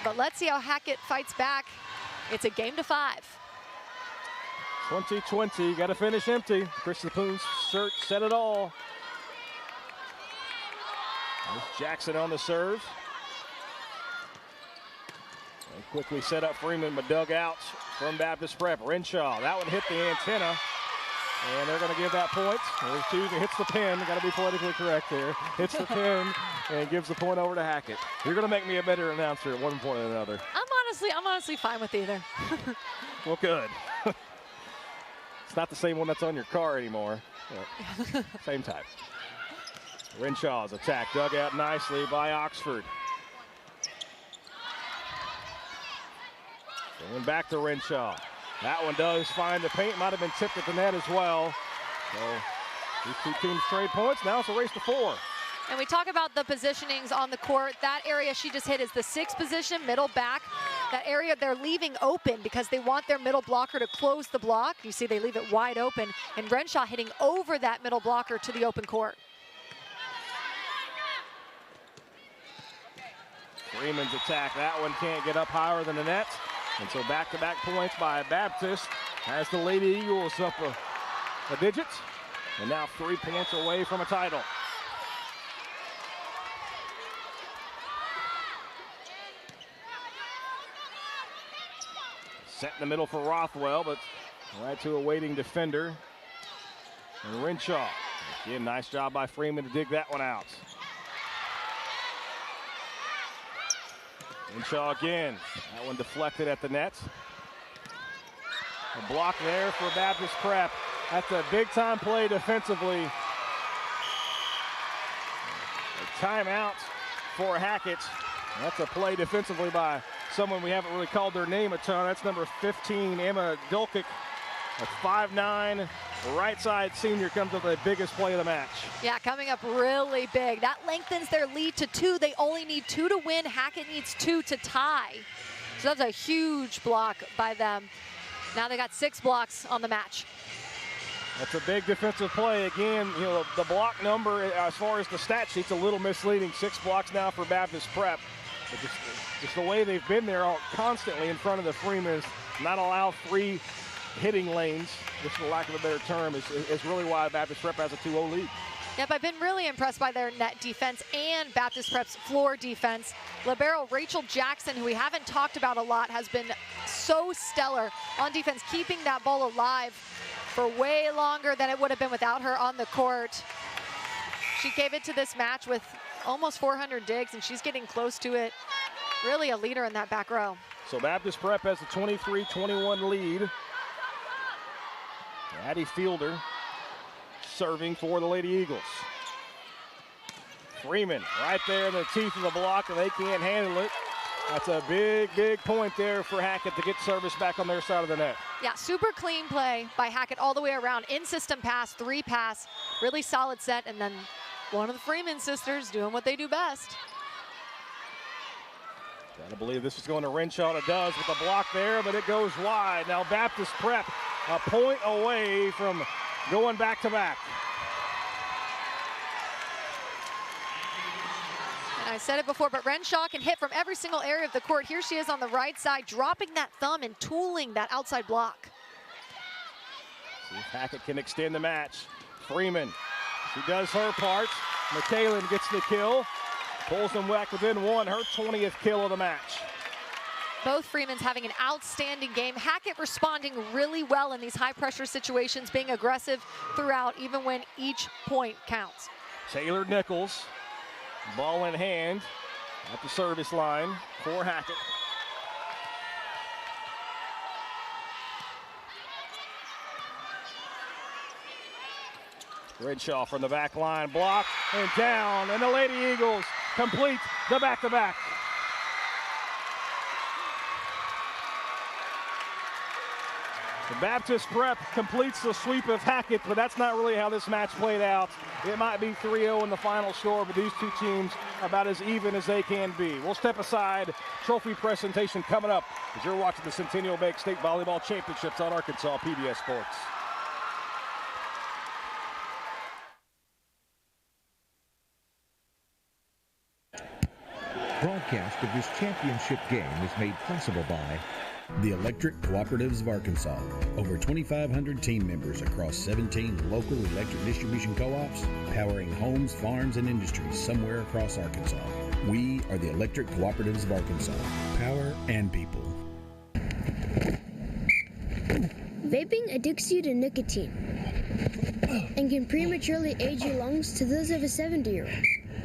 But let's see how Hackett fights back. It's a game to 5. 2020, got to finish empty. Chris Lapoon's set it all. There's Jackson on the serve. And quickly set up Freeman, but dug out from Baptist Prep. Renshaw, that one hit the antenna. And they're going to give that point. There's 2, hits the pin. Got to be politically correct there. Hits the pin and gives the point over to Hackett. You're going to make me a better announcer at one point or another. I'm honestly fine with either. Well, good. It's not the same one that's on your car anymore. Same type. Renshaw's attack dug out nicely by Oxford. Going back to Renshaw. That one does find the paint. Might have been tipped at the net as well. So these 2 teams trade points. Now it's a race to 4. And we talk about the positionings on the court. That area she just hit is the 6th position, middle back. That area they're leaving open because they want their middle blocker to close the block. You see they leave it wide open, and Renshaw hitting over that middle blocker to the open court. Freeman's attack, that one can't get up higher than the net. And so back-to-back points by Baptist has the Lady Eagles up a digit. And now 3 points away from a title. Set in the middle for Rothwell, but right to a waiting defender. And Renshaw. Again, nice job by Freeman to dig that one out. Renshaw again. That one deflected at the net. A block there for Baptist Prep. That's a big-time play defensively. A timeout for Hackett. That's a play defensively by someone we haven't really called their name a ton. That's number 15, Emma Dulkic. A 5'9", right side senior comes with the biggest play of the match. Yeah, coming up really big. That lengthens their lead to 2. They only need 2 to win. Hackett needs 2 to tie. So that's a huge block by them. Now they got 6 blocks on the match. That's a big defensive play. Again, you know, the block number as far as the stat sheet's a little misleading. 6 blocks now for Baptist Prep. But just the way they've been there constantly in front of the Freemans, not allow 3 hitting lanes, just for lack of a better term, is really why Baptist Prep has a 2-0 lead. Yep, I've been really impressed by their net defense and Baptist Prep's floor defense. Libero Rachel Jackson, who we haven't talked about a lot, has been so stellar on defense, keeping that ball alive for way longer than it would have been without her on the court. She gave it to this match with almost 400 digs, and she's getting close to it. Really a leader in that back row. So Baptist Prep has a 23-21 lead. Addie Fielder serving for the Lady Eagles. Freeman right there in the teeth of the block, and they can't handle it. That's a big, big point there for Hackett to get service back on their side of the net. Yeah, super clean play by Hackett all the way around. In-system pass, 3 pass, really solid set, and then one of the Freeman sisters doing what they do best. Gotta believe this is going to Renshaw. It does with the block there, but it goes wide. Now Baptist Prep a point away from going back-to-back. I said it before, but Renshaw can hit from every single area of the court. Here she is on the right side, dropping that thumb and tooling that outside block. See if Hackett can extend the match. Freeman, she does her part. McKaylin gets the kill. Pulls them back within one, her 20th kill of the match. Both Freemans having an outstanding game. Hackett responding really well in these high-pressure situations, being aggressive throughout, even when each point counts. Taylor Nichols, ball in hand at the service line for Hackett. Renshaw from the back line, block and down, and the Lady Eagles complete the back-to-back. The Baptist Prep completes the sweep of Hackett, but that's not really how this match played out. It might be 3-0 in the final score, but these two teams about as even as they can be. We'll step aside. Trophy presentation coming up as you're watching the Centennial Bank State Volleyball Championships on Arkansas PBS Sports. Broadcast of this championship game is made possible by the Electric Cooperatives of Arkansas. Over 2,500 team members across 17 local electric distribution co-ops, powering homes, farms, and industries somewhere across Arkansas. We are the Electric Cooperatives of Arkansas. Power and people. Vaping addicts you to nicotine and can prematurely age your lungs to those of a 70-year-old.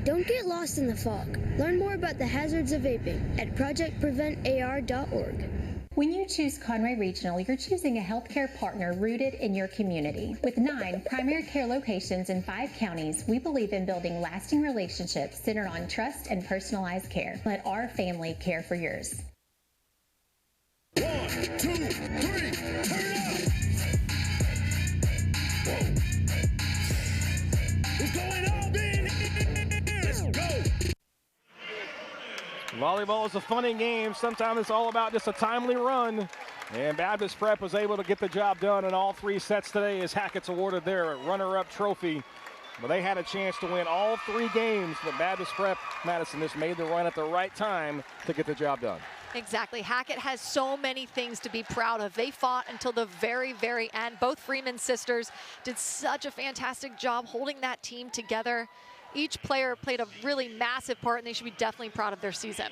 Don't get lost in the fog. Learn more about the hazards of vaping at projectpreventar.org. When you choose Conway Regional, you're choosing a healthcare partner rooted in your community. With 9 primary care locations in 5 counties, we believe in building lasting relationships centered on trust and personalized care. Let our family care for yours. 1, 2, 3, turn up! Whoa. It's going up in here! Let's go! Volleyball is a funny game. Sometimes it's all about just a timely run. And Baptist Prep was able to get the job done in all 3 sets today as Hackett's awarded their runner-up trophy. But they had a chance to win all 3 games, but Baptist Prep Madison just made the run at the right time to get the job done. Exactly. Hackett has so many things to be proud of. They fought until the very, very end. Both Freeman sisters did such a fantastic job holding that team together. Each player played a really massive part, and they should be definitely proud of their season.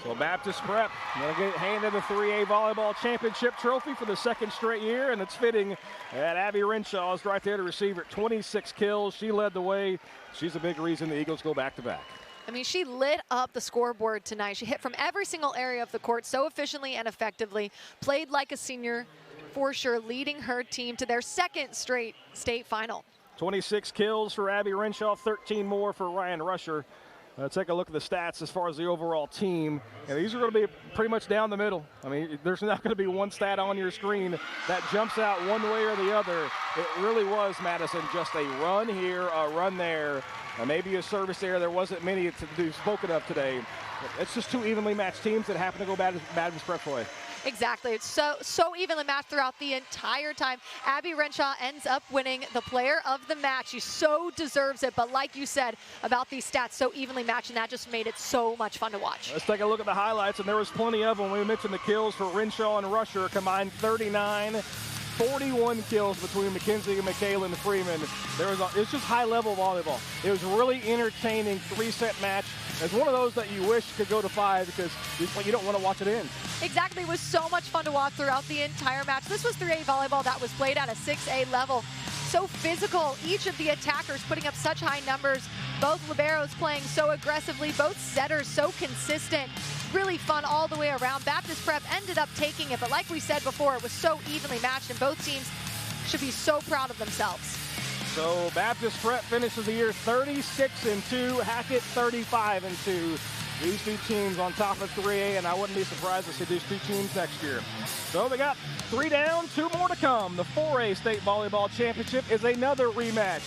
So Baptist Prep going to get handed the 3A Volleyball Championship trophy for the 2nd straight year, and it's fitting that Abby Renshaw is right there to receive it. 26 kills. She led the way. She's a big reason the Eagles go back-to-back. I mean, she lit up the scoreboard tonight. She hit from every single area of the court so efficiently and effectively, played like a senior for sure, leading her team to their 2nd straight state final. 26 kills for Abby Renshaw, 13 more for Ryan Rusher. Take a look at the stats as far as the overall team. And these are going to be pretty much down the middle. I mean, there's not going to be one stat on your screen that jumps out one way or the other. It really was, Madison, just a run here, a run there, maybe a service there. There wasn't many to be spoken of today. It's just 2 evenly matched teams that happen to go Baptist Prep way. Exactly. It's so evenly matched throughout the entire time. Abby Renshaw ends up winning the player of the match. She so deserves it, but like you said about these stats, so evenly matched, and that just made it so much fun to watch. Let's take a look at the highlights, and there was plenty of them. We mentioned the kills for Renshaw and Rusher, combined 39. 41 kills between McKenzie and McKaylin Freeman. It's just high-level volleyball. It was really entertaining 3-set match. It's one of those that you wish could go to 5 because you don't want to watch it end. Exactly. It was so much fun to watch throughout the entire match. This was 3A volleyball that was played at a 6A level. So physical, each of the attackers putting up such high numbers. Both liberos playing so aggressively, both setters so consistent. Really fun all the way around. Baptist Prep ended up taking it, but like we said before, it was so evenly matched, and both teams should be so proud of themselves. So Baptist Prep finishes the year 36-2, Hackett 35-2. These 2 teams on top of 3A, and I wouldn't be surprised to see these 2 teams next year. So they got 3 down, 2 more to come. The 4A State Volleyball Championship is another rematch.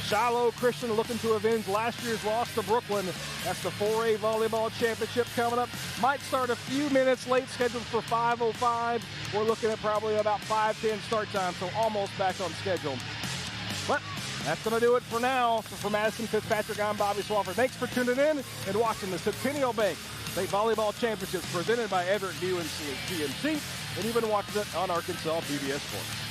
Shiloh Christian looking to avenge last year's loss to Brooklyn. That's the 4A Volleyball Championship coming up. Might start a few minutes late, scheduled for 5:05. We're looking at probably about 5:10 start time, so almost back on schedule. But that's going to do it for now. For Madison Fitzpatrick, I'm Bobby Swafford. Thanks for tuning in and watching the Centennial Bank State Volleyball Championships presented by Everett GMC. And you've been watching it on Arkansas PBS Sports.